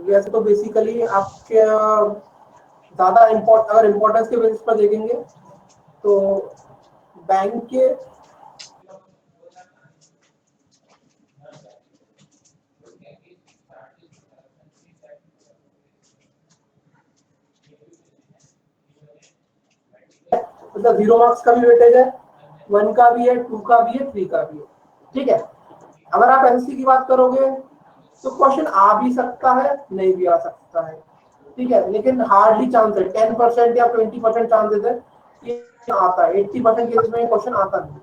वैसे तो बेसिकली आपके ज्यादा अगर इम्पोर्टेंस के बेसिस पर देखेंगे तो बैंक के मतलब 0 मार्क्स का भी वेटेज है, 1 का भी है, 2 का भी है, 3 का भी है। ठीक है, अगर आप एनसी की बात करोगे तो क्वेश्चन आ भी सकता है, नहीं भी आ सकता है। ठीक है, लेकिन हार्डली चांस है, 10% या 20% चांसेस है कि आता है। 80% केसेस में क्वेश्चन आता नहीं।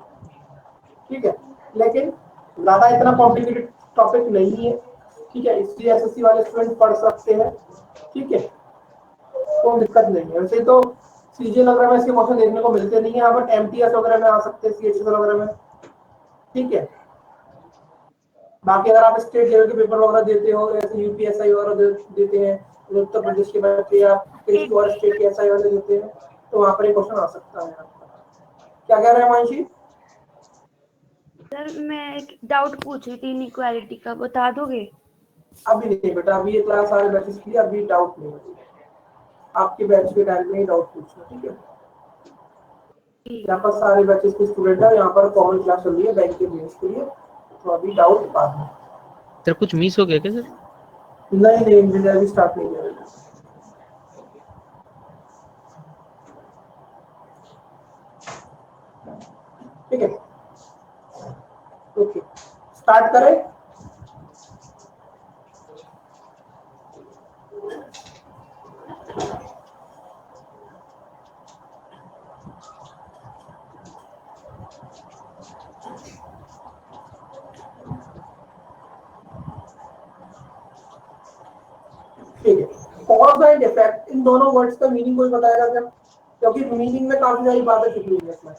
ठीक है, लेकिन ज्यादा इतना कॉम्प्लिकेटेड टॉपिक नहीं है। ठीक है, इसलिए एसएससी वाले स्टूडेंट पढ़ सकते हैं। ठीक है, कोई दिक्कत नहीं है। वैसे तो सीजीएल वगैरह में इसके क्वेश्चन देखने को मिलते नहीं है, बट एमटीएस वगैरह में आ सकते हैं, सीएचएस वगैरह में। ठीक है, बाकी अगर आप स्टेट लेवल के पेपर वगैरह देते हो, जैसे यूपीएसआई वगैरह देते हैं उत्तर प्रदेश के बैंक के, या किसी और स्टेट के एसआई वाले देते हैं, तो वहां पर एक क्वेश्चन आ सकता है आपका। क्या कह रहे हैं मानसी? सर मैं एक डाउट पूछ रही थी इनइक्वालिटी का, बता दोगे? अभी नहीं बेटा, अभी ये क्लास सारे बैचेस की, अभी डाउट नहीं है। आपके बैच के टाइम में ही डाउट पूछना। ठीक है, यहाँ पर सारे बैचेस के स्टूडेंट है, यहाँ पर कॉमन क्लास चल रही है बैंक के बेस के लिए, तो अभी डाउट बाद में। सर कुछ मिस हो गया क्या सर? नहीं, मैंने अभी स्टार्ट नहीं किया। ठीक है, ओके, स्टार्ट करें। ठीक है, कॉज एंड इफेक्ट, इन दोनों वर्ड्स का मीनिंग कोई बताएगा क्या? क्योंकि मीनिंग में काफी सारी बातें छुपी हुई है इसमें।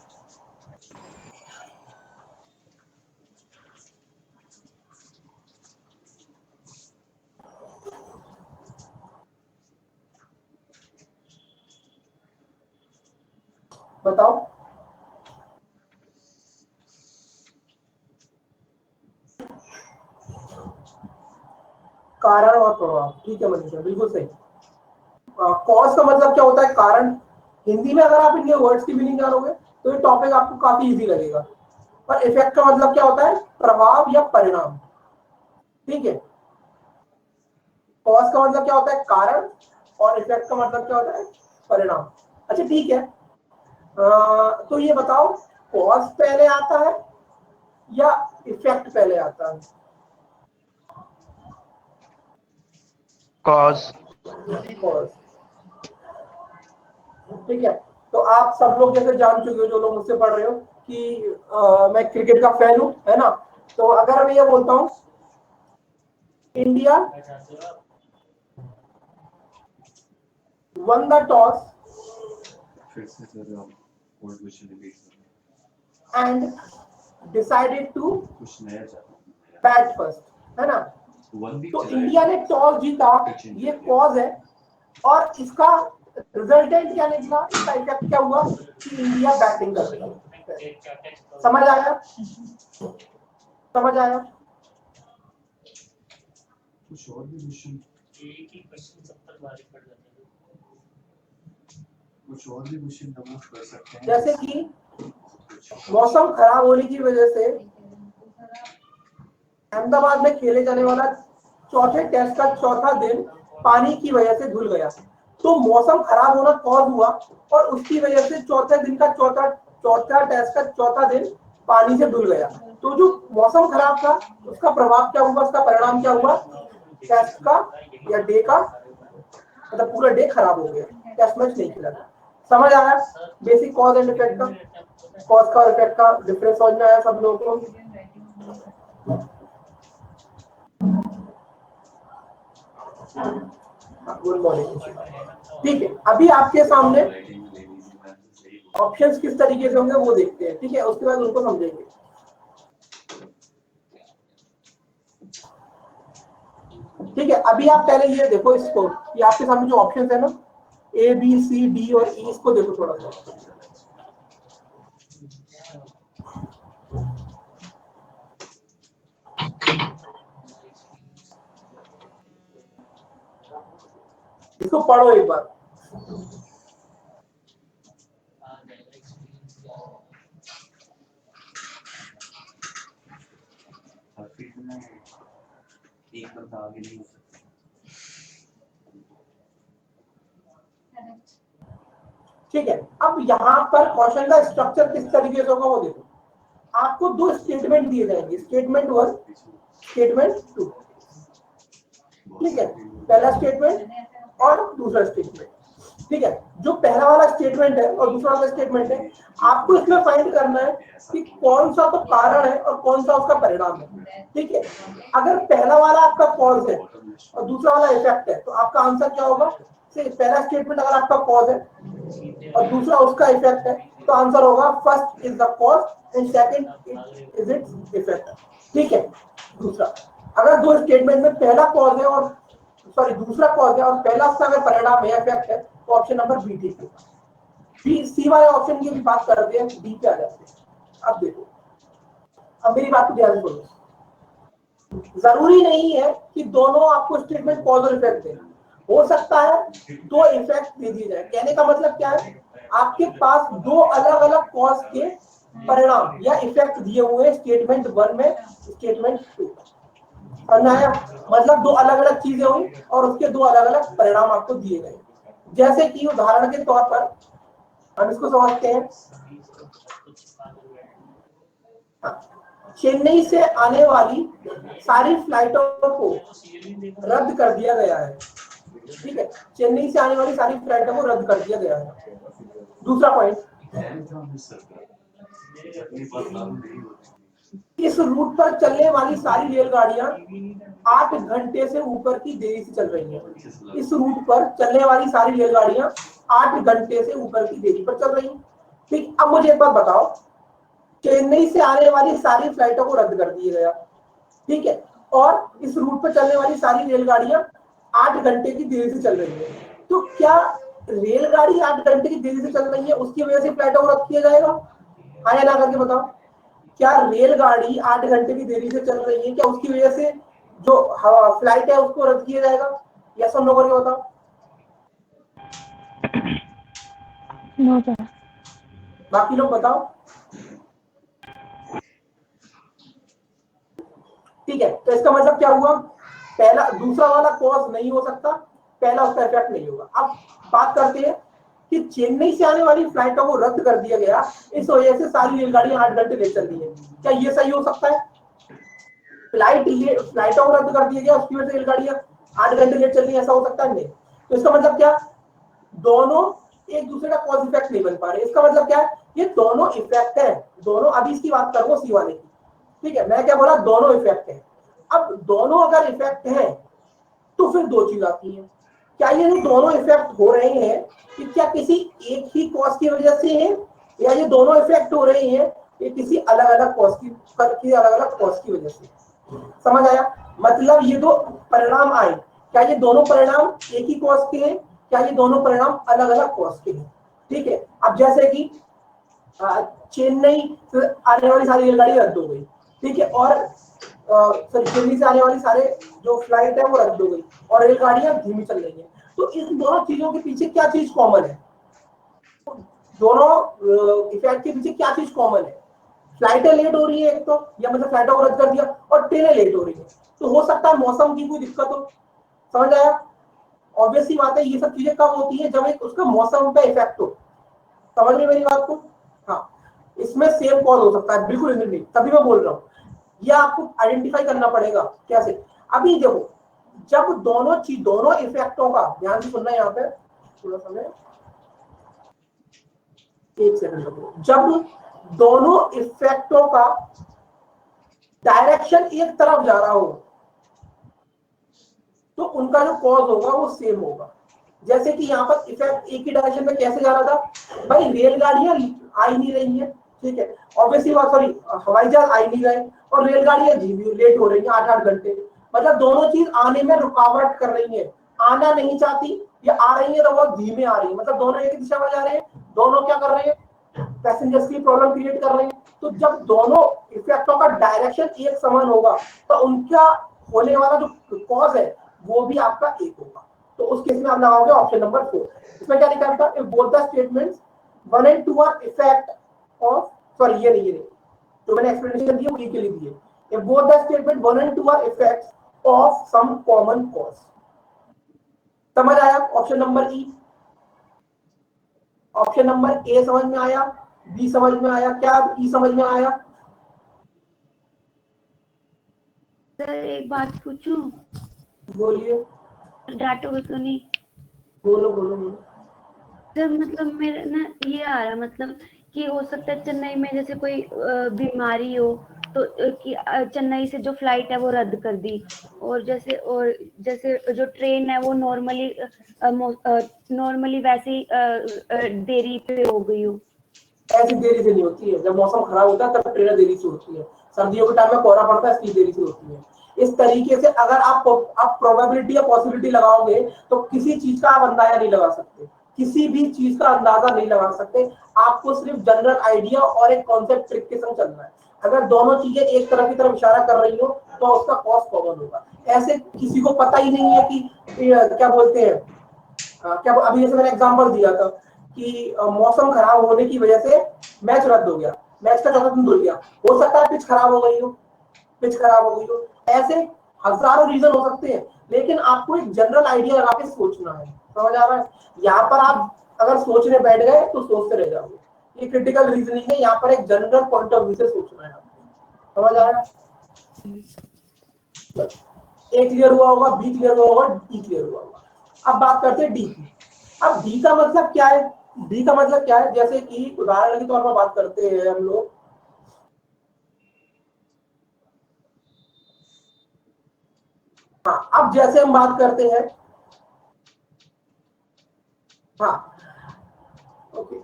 बताओ। कारण और प्रभाव। ठीक है मनीषा, बिल्कुल सही। कॉज का मतलब क्या होता है? कारण। हिंदी में अगर आप इनके वर्ड्स की मीनिंग जानोगे तो ये टॉपिक आपको काफी इजी लगेगा। पर इफेक्ट का मतलब क्या होता है? प्रभाव या परिणाम। ठीक है, कॉज का मतलब क्या होता है? कारण, और इफेक्ट का मतलब क्या होता है? परिणाम। अच्छा ठीक है, तो ये बताओ, कॉज पहले आता है या इफेक्ट पहले आता है? कॉज। कॉज। ठीक है, तो आप सब लोग जैसे जान चुके हो, जो लोग मुझसे पढ़ रहे हो, कि मैं क्रिकेट का फैन हूं, है ना? तो अगर मैं ये बोलता हूं India won the toss and decided to bat first, है ना? तो इंडिया ने टॉस जीता, ये कॉज है। और इसका रिजल्टेंट क्या निकला, इसका इफेक्ट क्या हुआ कि इंडिया बैटिंग कर रही है। समझ आया? समझ आया? कुछ और भी क्वेश्चन, एक ही क्वेश्चन सब तक भारी पड़ जाता है। कुछ और भी क्वेश्चन हम कर सकते हैं, जैसे कि मौसम खराब होने की वजह से अहमदाबाद में खेले जाने वाला चौथे टेस्ट का चौथा दिन पानी की वजह से धुल गया। तो मौसम खराब होना कॉज हुआ, और उसकी वजह से चौथे दिन का चौथा टेस्ट का चौथा दिन पानी से धुल गया। तो जो मौसम खराब था उसका प्रभाव क्या हुआ, उसका परिणाम क्या हुआ? टेस्ट का या डे का, मतलब पूरा डे खराब हो गया, टेस्ट मैच नहीं खेला। समझ आया बेसिक कॉज एंड इफेक्ट का? कॉज का और इफेक्ट का डिफरेंस समझ में आया सब लोगों को? Good morning. ठीक है, अभी आपके सामने ऑप्शंस किस तरीके से होंगे वो देखते हैं। ठीक है, उसके बाद उनको समझेंगे। ठीक है, अभी आप पहले ये देखो, इसको, ये आपके सामने जो ऑप्शंस है ना, ए बी सी डी और ई, इसको देखो थोड़ा सा। इसको पढ़ो एक बार। ठीक है, अब यहाँ पर क्वेश्चन का स्ट्रक्चर किस तरीके से होगा वो देखो। आपको दो स्टेटमेंट दिए जाएंगे, स्टेटमेंट 1, स्टेटमेंट 2। ठीक है, पहला स्टेटमेंट और दूसरा स्टेटमेंट। ठीक है, जो पहला वाला स्टेटमेंट है और दूसरा वाला स्टेटमेंट है, आपको इसमें फाइंड करना है कि कौन सा तो कारण है और कौन सा उसका परिणाम है। ठीक है, अगर पहला वाला आपका कॉज है और दूसरा वाला इफेक्ट है, तो आपका आंसर क्या होगा? पहला स्टेटमेंट अगर आपका कॉज है और दूसरा उसका इफेक्ट है, तो आंसर होगा first is the cause and second is its effect. ठीक है, दूसरा अगर दो स्टेटमेंट में पहला कॉज है और दूसरा कॉज है और पहला उसका अगर परिणाम है, इफेक्ट है, तो ऑप्शन नंबर बी ठीक है। बी सी वाले ऑप्शन की भी बात करते हैं, डी पे आ जाते हैं। अब देखो, अब मेरी बात को ध्यान से सुनो। जरूरी नहीं है कि दोनों आपको स्टेटमेंट कॉज और इफेक्ट देना, हो सकता है दो इफेक्ट दे दिए जाए। कहने का मतलब क्या है, आपके पास दो अलग अलग कॉज के परिणाम या इफेक्ट दिए हुए स्टेटमेंट 1 में, स्टेटमेंट 2 है। मतलब दो अलग अलग चीजें हुई और उसके दो अलग अलग परिणाम आपको दिए गए। जैसे कि उदाहरण के तौर पर हम इसको समझते हैं, चेन्नई से आने वाली सारी फ्लाइटों को रद्द कर दिया गया है। ठीक है, चेन्नई से आने वाली सारी फ्लाइटों को रद्द कर दिया गया है। दूसरा पॉइंट, इस रूट पर चलने वाली सारी रेलगाड़ियां 8 घंटे से ऊपर की देरी से चल रही हैं। इस रूट पर चलने वाली सारी रेलगाड़ियां 8 घंटे से ऊपर की देरी पर चल रही हैं। ठीक, अब मुझे एक बात बताओ, चेन्नई से आने वाली सारी फ्लाइटों को रद्द कर दिया गया, ठीक है, और इस रूट पर चलने वाली सारी रेलगाड़ियां 8 घंटे की देरी से चल रही है, तो क्या रेलगाड़ी 8 घंटे की देरी से चल रही है उसकी वजह से फ्लाइटों को रद्द किया जाएगा? हाँ या ना करके बताओ। क्या रेलगाड़ी 8 घंटे की देरी से चल रही है, क्या उसकी वजह से जो फ्लाइट है उसको रद्द किया जाएगा? यस और नो करके बताओ। No sir. बाकी लोग बताओ। ठीक है, तो इसका मतलब क्या हुआ, पहला दूसरा वाला कॉज नहीं हो सकता, पहला उसका इफेक्ट नहीं होगा। अब बात करते हैं कि चेन्नई से आने वाली फ्लाइटों को रद्द कर दिया गया, इस वजह से सारी रेलगाड़ियां 8 घंटे लेट चल रही है। क्या ये सही हो सकता है? फ्लाइटों को रद्द कर दिया गया, उसकी वजह से रेलगाड़ियां 8 घंटे लेट चल रही है, ऐसा हो सकता है? नहीं। तो इसका मतलब क्या, दोनों एक दूसरे का कॉज इफेक्ट नहीं बन पा रहे। इसका मतलब क्या है, ये दोनों इफेक्ट है, दोनों। अभी इसकी बात करूंगा सी वाले की। ठीक है, मैं क्या बोला, दोनों इफेक्ट है। अब दोनों अगर इफेक्ट है तो फिर दो चीज आती है, क्या ये जो दोनों इफेक्ट हो रहे हैं कि क्या किसी एक ही कॉज की वजह से है, या ये दोनों इफेक्ट हो रहे हैं ये किसी अलग अलग कॉज की वजह से? समझ आया? मतलब ये दो परिणाम आए, क्या ये दोनों परिणाम एक ही कॉज के हैं, क्या ये दोनों परिणाम अलग अलग कॉज के हैं? ठीक है, अब जैसे कि चेन्नई से आने वाली सारी रेलगाड़ी रद्द हो गई, ठीक है, और चेन्नई से आने वाली सारे जो फ्लाइट है वो रद्द हो गई और रेलगाड़ियां धीमी चल रही है। तो इस दोनों चीजों के पीछे क्या चीज कॉमन है? दोनों इफेक्ट के पीछे क्या चीज कॉमन है? फ्लाइटें लेट हो रही है एक तो, या मतलब फ्लाइटों को रद्द कर दिया, और ट्रेनें लेट हो रही है। तो हो सकता है मौसम की कोई दिक्कत हो। समझ आया? ऑब्वियसली बात है, ये सब चीजें कब होती है, जब एक उसका मौसम पे इफेक्ट हो। समझ रहे मेरी बात को? हाँ, इसमें सेम कॉज हो सकता है, बिल्कुल नहीं, तभी मैं बोल रहा हूँ। ये आपको आइडेंटिफाई करना पड़ेगा कैसे। अभी देखो, जब दोनों इफेक्टों का, ध्यान से सुनना, यहाँ पे थोड़ा समय, एक सेकंड रुको। जब दोनों इफेक्टों का डायरेक्शन एक तरफ जा रहा हो तो उनका जो कॉज होगा वो सेम होगा। जैसे कि यहाँ पर इफेक्ट एक ही डायरेक्शन में कैसे जा रहा था भाई, रेलगाड़ियां आ ही नहीं रही है, ठीक है, ऑब्वियसली बात, सॉरी, हवाई जहाज आ ही नहीं रहे और रेलगाड़ियां धीमी लेट हो रही है 8-8 घंटे। मतलब दोनों चीज आने में रुकावट कर रही है, आना नहीं चाहती, या आ रही है तो बहुत धीमे आ रही है। मतलब दोनों एक दिशा में जा रहे हैं, दोनों क्या कर रहे हैं, पैसेंजर्स की प्रॉब्लम क्रिएट कर रहे हैं। तो जब दोनों इफेक्टों का डायरेक्शन एक समान होगा तो उनका होने वाला जो कॉज है वो भी आपका एक होगा। तो उस केस में आप लगाओगे ऑप्शन नंबर 4। इसमें क्या लिखा था, if both the statements 1 and 2 are effect of, sorry ये नहीं तो मैंने एक्सप्लेनेशन दी वो के लिए दी है, if both the statement 1 and 2 are effects of some common cause. समझ आया option number E? Option number A समझ में आया, बी समझ में आया, क्या ई समझ में आया? सर एक बात पूछूं? बोलिए। डांटोगे तो नहीं? बोलो बोलो बोलो। सर मतलब मेरा ना ये आ रहा, मतलब कि हो सकता है चेन्नई में जैसे कोई बीमारी हो तो कि चेन्नई से जो फ्लाइट है वो रद्द कर दी, और जैसे जो ट्रेन है वो नॉर्मली वैसे ही देरी पे हो गई हो। ऐसी देरी से नहीं होती है, जब मौसम खराब होता है तब ट्रेन देरी से होती है, सर्दियों के टाइम में कोहरा पड़ता है इसलिए देरी से होती है। इस तरीके से अगर आप प्रोबेबिलिटी या पॉसिबिलिटी लगाओगे तो किसी चीज का आप अंदाजा नहीं लगा सकते, किसी भी चीज का अंदाजा नहीं लगा सकते। आपको सिर्फ जनरल आइडिया और एक कॉन्सेप्ट ट्रिक के संग चलना है। अगर दोनों चीजें एक तरफ की तरफ इशारा कर रही हो तो उसका कॉस्ट कॉमन होगा। ऐसे किसी को पता ही नहीं है कि क्या बोलते हैं, क्या अभी जैसे मैंने एग्जांपल दिया था कि मौसम खराब होने की वजह से मैच रद्द हो गया, मैच का चौथा दिन धुल गया, हो सकता है पिच खराब हो गई हो, पिच खराब हो गई हो। ऐसे हजारों रीजन हो सकते हैं, लेकिन आपको एक जनरल आइडिया लगा के सोचना है। समझ आ रहा है? यहाँ पर आप अगर सोचने बैठ गए तो सोचते रह जाओगे। ये क्रिटिकल रीजनिंग है, यहाँ पर एक जनरल पॉइंट ऑफ व्यू से सोचना है आपको। समझ आ रहा है? ए क्लियर हुआ होगा, बी क्लियर हुआ होगा, डी क्लियर हुआ होगा। अब बात करते हैं डी की। अब डी का मतलब क्या है? डी का मतलब क्या है, जैसे कि उदाहरण के तौर पर बात करते हैं हम लोग, हाँ अब जैसे हम बात करते हैं, हाँ ओके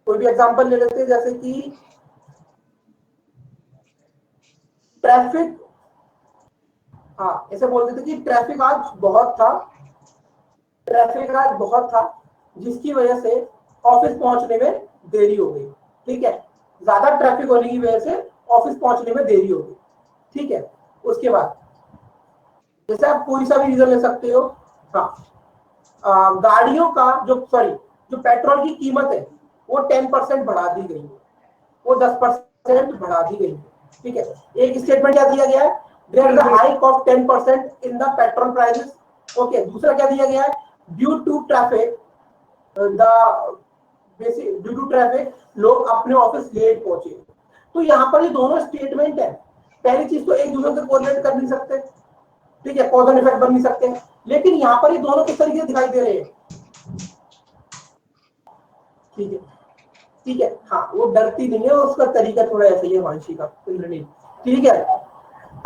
कोई भी एग्जांपल ले लेते हैं, जैसे कि ट्रैफिक, हाँ ऐसे बोल देते कि ट्रैफिक आज बहुत था, ट्रैफिक आज बहुत था जिसकी वजह से ऑफिस पहुंचने में देरी हो गई। ठीक है, ज्यादा ट्रैफिक होने की वजह से ऑफिस पहुंचने में देरी हो गई। ठीक है, उसके बाद जैसे आप कोई सा भी रीजन ले सकते हो। हाँ गाड़ियों का जो पेट्रोल की कीमत है वो 10% बढ़ा दी गई है, वो 10% बढ़ा दी गई है। ठीक है, एक स्टेटमेंट क्या दिया गया है, there is a hike of 10% in the petrol prices. Okay, दूसरा क्या दिया गया है, due to traffic due to traffic लोग अपने ऑफिस लेट पहुंचे। तो यहाँ पर ये दोनों स्टेटमेंट है, पहली चीज तो एक दूसरे से कोरिलेट कर नहीं सकते, ठीक है, कॉज एंड इफेक्ट बन नहीं सकते, लेकिन यहाँ पर ये दोनों किस तरीके से दिखाई दे रहे हैं। ठीक है, ठीक है, हाँ वो डरती नहीं है, उसका तरीका थोड़ा ऐसा ही है वांशी का, ठीक है।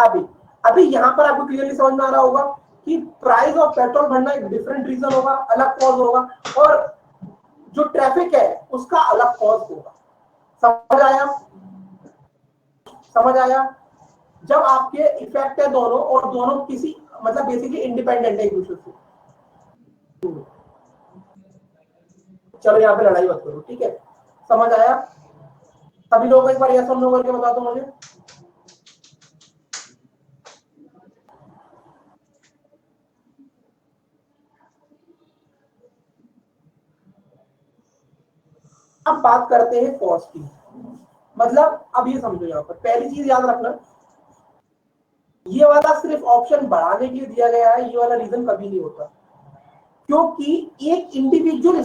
अभी अभी यहाँ पर आपको क्लियरली समझ में आ रहा होगा कि प्राइस ऑफ पेट्रोल बढ़ना एक डिफरेंट रीजन होगा, अलग कॉज होगा, और जो ट्रैफिक है उसका अलग कॉज होगा। समझ आया? समझ आया? जब आपके इफेक्ट है दोनों और दोनों किसी मतलब बेसिकली इंडिपेंडेंट है एक दूसरे से। चलो यहाँ पे लड़ाई मत करो, ठीक है? समझ आया? सभी लोग एक बार यस और नो करके बता दो मुझे। अब बात करते हैं कॉस्ट की। मतलब अब ये समझो, यहाँ पर पहली चीज याद रखना, ये वाला सिर्फ ऑप्शन बढ़ाने के लिए दिया गया है, ये वाला रीजन कभी नहीं होता, क्योंकि एक इंडिविजुअल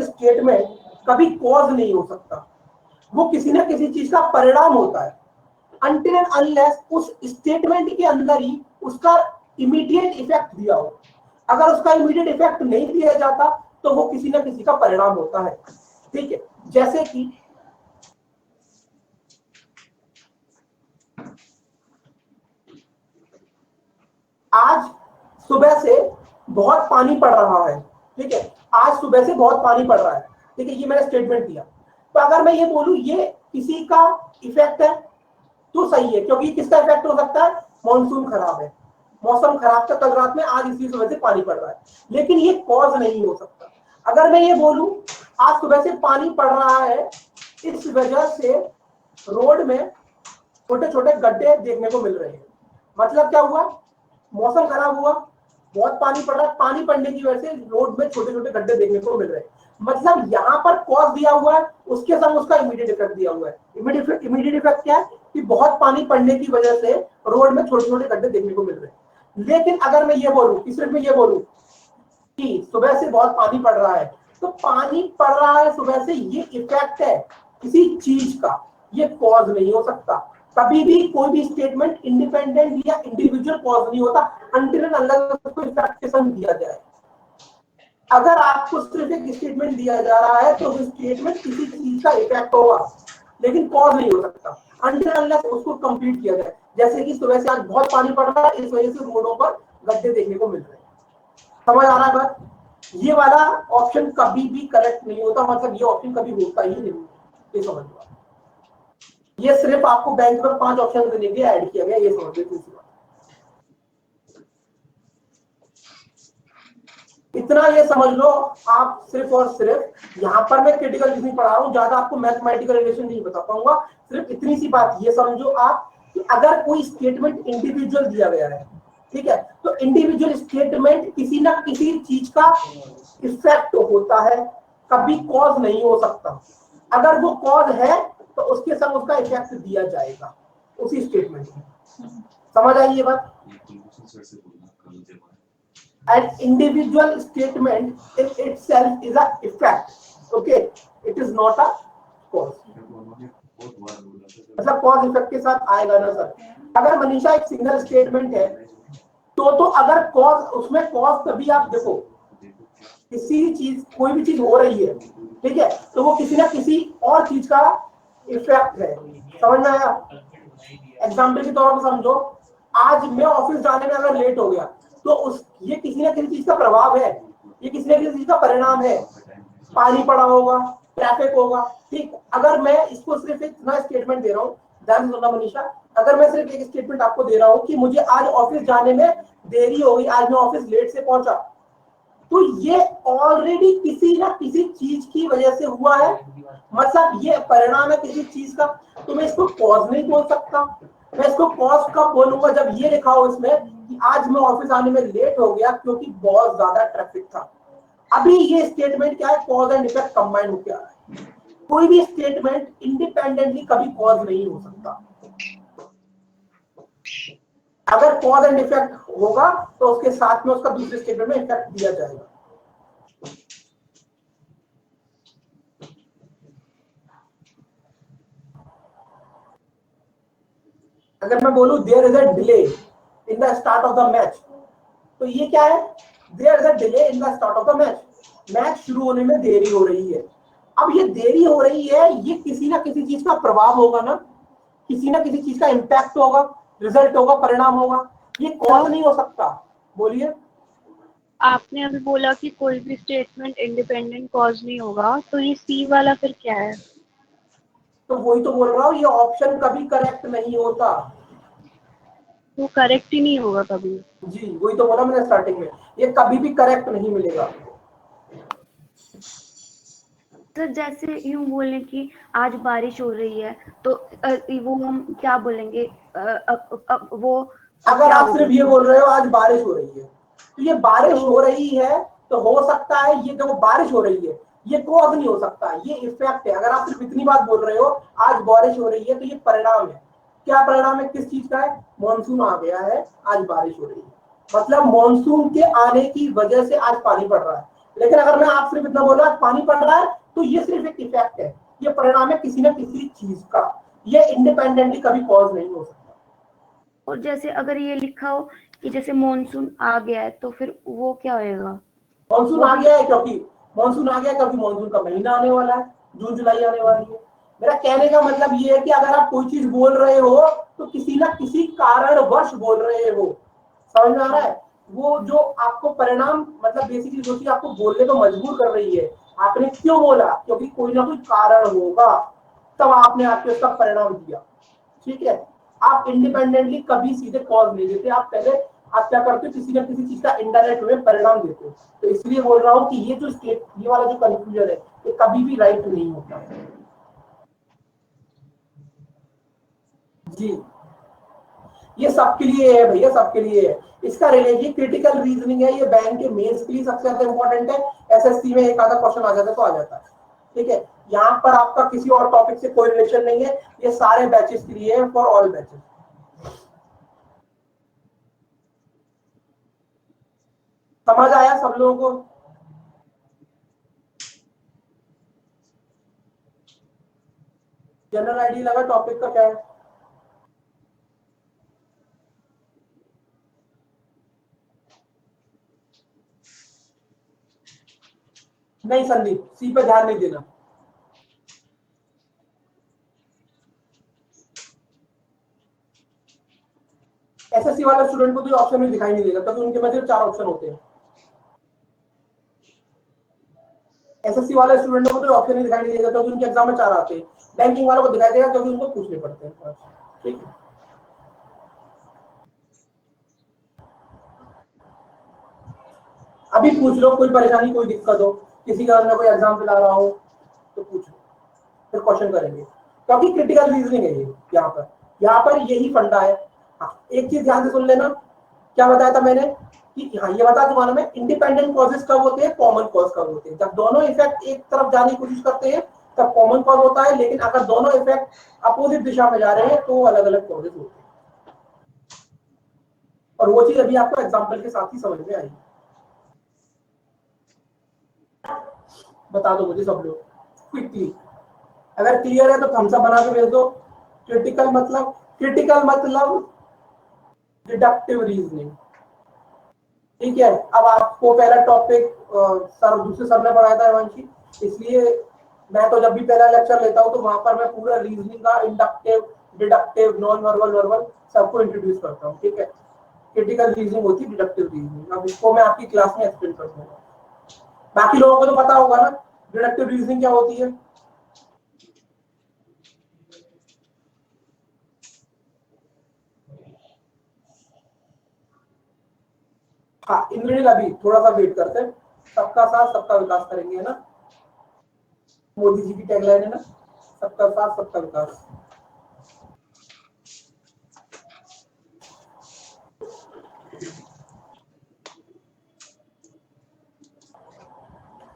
स्टेटमेंट कभी कॉज नहीं हो सकता, वो किसी ना किसी चीज का परिणाम होता है, अनटिल एंड अनलेस उस स्टेटमेंट के अंदर ही उसका इमीडिएट इफेक्ट दिया हो। अगर उसका इमीडिएट इफेक्ट नहीं दिया जाता तो वो किसी ना किसी का परिणाम होता है। ठीक है, जैसे कि आज सुबह से बहुत पानी पड़ रहा है, ठीक है, आज सुबह से बहुत पानी पड़ रहा है, ठीक है, ये मैंने स्टेटमेंट दिया। तो अगर मैं ये बोलूं ये किसी का इफेक्ट है तो सही है, क्योंकि किसका इफेक्ट हो सकता है, मॉनसून खराब है, मौसम खराब था कल रात में, आज इसी वजह से पानी पड़ रहा है, लेकिन ये कॉज नहीं हो सकता। अगर मैं ये बोलूं आज सुबह से पानी पड़ रहा है इस वजह से रोड में छोटे छोटे गड्ढे देखने को मिल रहे हैं, मतलब क्या हुआ, मौसम खराब हुआ, बहुत पानी पड़ रहा है, पानी पड़ने की वजह से रोड में छोटे छोटे गड्ढे देखने को मिल रहे हैं। मतलब यहाँ पर कॉज दिया हुआ है, उसके संग उसका इमीडिएट इफेक्ट दिया हुआ है। इमीडिएट इफेक्ट क्या है कि बहुत पानी पड़ने की वजह से रोड में छोटे छोटे गड्ढे देखने को मिल रहे हैं। लेकिन अगर मैं ये बोलूं कि सिर्फ मैं ये बोलूं कि सुबह से बहुत पानी पड़ रहा है, तो पानी पड़ रहा है सुबह से, ये इफेक्ट है किसी चीज का, ये कॉज नहीं हो सकता। कभी भी कोई भी स्टेटमेंट इंडिपेंडेंट या इंडिविजुअल कॉज नहीं होता अनटिल एंड अनलेस उसको इफेक्ट के संग दिया जाए। अगर आपको सिर्फ एक स्टेटमेंट दिया जा रहा है तो वो स्टेटमेंट किसी चीज का इफेक्ट होगा, लेकिन कॉज नहीं हो सकता अनटिल अनलेस उसको कंप्लीट किया जाए। जैसे कि सुबह से आज बहुत पानी पड़ रहा है, इस वजह से रोडों पर गड्ढे देखने को मिल रहे हैं। समझ आ रहा है बात? ये वाला ऑप्शन कभी भी करेक्ट नहीं होता, मतलब ये ऑप्शन कभी होता ही नहीं, ये समझ लो। ये सिर्फ आपको बैंक पर 5 ऑप्शन देने के लिए ऐड किया गया, ये समझ लो। इतना ये समझ लो आप, सिर्फ और सिर्फ यहाँ पर मैं क्रिटिकल रीजनिंग पढ़ा रहा हूँ, ज्यादा आपको मैथमेटिकल रिलेशन नहीं बता पाऊंगा। सिर्फ इतनी सी बात ये समझो आप कि अगर कोई स्टेटमेंट इंडिविजुअल दिया गया है, ठीक है, तो इंडिविजुअल स्टेटमेंट किसी ना किसी चीज का इफेक्ट होता है, कभी कॉज नहीं हो सकता। अगर वो कॉज है तो उसके संग उसका इफेक्ट दिया जाएगा उसी स्टेटमेंट में। समझ आई ये बात? An individual statement in itself is a effect, okay, it is not a cause। मतलब कॉज इफेक्ट के साथ आएगा ना सर? अगर मनीषा एक सिंगल स्टेटमेंट है तो अगर कॉज, उसमें कॉज तभी आप देखो, किसी चीज, कोई भी चीज हो रही है, ठीक है, तो वो किसी ना किसी और चीज का इफेक्ट है। समझ में आया? एग्जाम्पल के तौर पर समझो, आज मैं ऑफिस जाने में अगर लेट हो गया तो उस, ये किसी ना किसी चीज का प्रभाव है, ये किसी ना किसी चीज का परिणाम है। पानी पड़ा होगा, ट्रैफिक होगा, ठीक। अगर मैं इसको सिर्फ एक नया स्टेटमेंट दे रहा हूँ, ध्यान से सुनना मनीषा, अगर मैं सिर्फ एक स्टेटमेंट आपको दे रहा हूँ कि मुझे आज ऑफिस जाने में देरी हो गई, आज मैं ऑफिस लेट से पहुंचा, तो ये ऑलरेडी किसी ना किसी चीज की वजह से हुआ है, मतलब ये परिणाम है किसी चीज का, तो मैं इसको कॉज नहीं बोल सकता। मैं इसको कॉज कब बोलूंगा? जब ये लिखा हो इसमें कि आज मैं ऑफिस आने में लेट हो गया क्योंकि बहुत ज्यादा ट्रैफिक था। अभी ये स्टेटमेंट क्या है? कॉज एंड इफेक्ट कंबाइन होकर आ रहा है। कोई भी स्टेटमेंट इंडिपेंडेंटली कभी कॉज नहीं हो सकता। अगर कॉज एंड इफेक्ट होगा तो उसके साथ में उसका दूसरे स्टेटमेंट में इफेक्ट दिया जाएगा। अगर मैं बोलूं there is a delay in the start of the match, तो ये क्या है? There is a delay in the start of the match, match शुरू होने में देरी हो रही है। अब ये देरी हो रही है, ये किसी ना किसी चीज का प्रभाव होगा ना, किसी ना किसी चीज का इंपैक्ट होगा, रिजल्ट होगा, परिणाम होगा। ये कॉज नहीं हो सकता। बोलिए। आपने अभी बोला कि कोई भी स्टेटमेंट इंडिपेंडेंट कॉज नहीं होगा, तो ये सी वाला फिर क्या है? तो वही तो बोल रहा हूँ, ये ऑप्शन कभी करेक्ट नहीं होता। वो करेक्ट ही नहीं होगा कभी। जी वही तो बोला मैंने स्टार्टिंग में, ये कभी भी करेक्ट नहीं मिलेगा। तो जैसे यूं बोले कि आज बारिश हो रही है, तो वो हम क्या बोलेंगे? वो अगर क्या आप होगा? सिर्फ ये बोल रहे हो आज बारिश हो रही है, तो ये बारिश तो हो रही है तो हो सकता है, ये देखो बारिश हो रही है, ये कॉज नहीं हो सकता, ये इफेक्ट है। अगर आप सिर्फ इतनी बात बोल रहे हो आज बारिश हो रही है, तो ये परिणाम है। क्या परिणाम है? किस चीज का है? मॉनसून आ गया है, आज बारिश हो रही है, मतलब मॉनसून के आने की वजह से आज पानी पड़ रहा है। लेकिन अगर मैं आप सिर्फ इतना बोल रहा आज पानी पड़ रहा है, तो ये सिर्फ एक इफेक्ट है, ये परिणाम है किसी ना किसी चीज का, ये इंडिपेंडेंटली कभी कॉज नहीं हो सकता। और जैसे अगर ये लिखा हो कि जैसे मॉनसून आ गया है, तो फिर वो क्या होएगा? मानसून आ गया है क्योंकि मानसून आ गया, कभी मानसून का महीना आने वाला है, जून जुलाई आने वाली है। मेरा कहने का मतलब ये है कि अगर आप कोई चीज बोल रहे हो तो किसी ना किसी कारणवश बोल रहे हो। समझ में आ रहा है? वो जो आपको परिणाम, मतलब बेसिकली जो चीज आपको बोलने को मजबूर कर रही है, आपने क्यों बोला? क्योंकि कोई ना कोई कारण होगा, तब आपने आपके उसका परिणाम दिया। ठीक है, आप इंडिपेंडेंटली कभी सीधे कॉज नहीं देते, आप पहले आप क्या करते हो? किसी ना किसी चीज का इनडायरेक्ट वे परिणाम देते हो। तो इसलिए बोल रहा हूँ कि ये जो स्टेट, ये वाला जो कंफ्यूजन है, ये कभी भी राइट नहीं होता। जी, ये सबके लिए है भैया, सबके लिए है। इसका रिलेशन क्रिटिकल रीजनिंग है, ये बैंक के मेंस के लिए सबसे ज्यादा इंपॉर्टेंट है। एसएससी में एक आधा क्वेश्चन आ जाता है तो आ जाता है, ठीक है। यहाँ पर आपका किसी और टॉपिक से कोई रिलेशन नहीं है, ये सारे बैचेस के लिए है, फॉर ऑल बैचेस। समझ आया सब लोगों को? जनरल आइडिया लगा टॉपिक का क्या है? नहीं संदीप, सी पे ध्यान नहीं देना। एसएससी वाले स्टूडेंट को तो ऑप्शन में दिखाई नहीं देगा, क्योंकि उनके में सिर्फ 4 ऑप्शन होते हैं। एसएससी वाले स्टूडेंटों को तो ऑप्शन ही दिखाई नहीं देगा, क्योंकि उनके एग्जाम में 4 आते हैं। बैंकिंग वालों को दिखाई देगा क्योंकि उनको पूछने पड़ते हैं, ठीक है। अभी पूछ लो, कोई परेशानी कोई दिक्कत हो, किसी का अंदर कोई एग्जाम दिला रहा हो तो पूछो, फिर क्वेश्चन करेंगे, क्योंकि क्रिटिकल रीजनिंग है ये। यहाँ पर यही फंडा है। हाँ, एक चीज ध्यान से सुन लेना, क्या बताया था मैंने कि हाँ ये बता दूंगा मैं, इंडिपेंडेंट कॉजेज कब होते हैं, कॉमन कॉज कब होते हैं। जब दोनों इफेक्ट एक तरफ जाने की कोशिश करते हैं तब कॉमन कॉज होता है, लेकिन अगर दोनों इफेक्ट अपोजिट दिशा में जा रहे हैं तो अलग अलग कॉजेज होते हैं। और वो चीज अभी आपको एग्जाम्पल के साथ ही समझ में आएगी। बता दो मुझे सब लोग क्विकली, अगर क्लियर है तो थम्स अप बना के भेज दो। क्रिटिकल मतलब डिडक्टिव रीजनिंग, ठीक है। अब आपको पहला टॉपिक दूसरे सर ने पढ़ाया था हिमांशी, इसलिए मैं तो जब भी पहला लेक्चर लेता हूँ तो वहां पर मैं पूरा रीजनिंग का inductive, deductive, non verbal, verbal सबको इंट्रोड्यूस करता हूँ, ठीक है। क्रिटिकल रीजनिंग होती है, डिडक्टिव रीजनिंग। अब इसको मैं आपकी क्लास में एक्सप्लेन कर दूंगा। बाकी लोगों को तो पता होगा ना डिडक्टिव रीजनिंग क्या होती है। हाँ इंद्रनील, अभी थोड़ा सा वेट करते हैं। सबका साथ सबका विकास करेंगे, है ना, मोदी जी की टैगलाइन है ना, सबका साथ सबका विकास।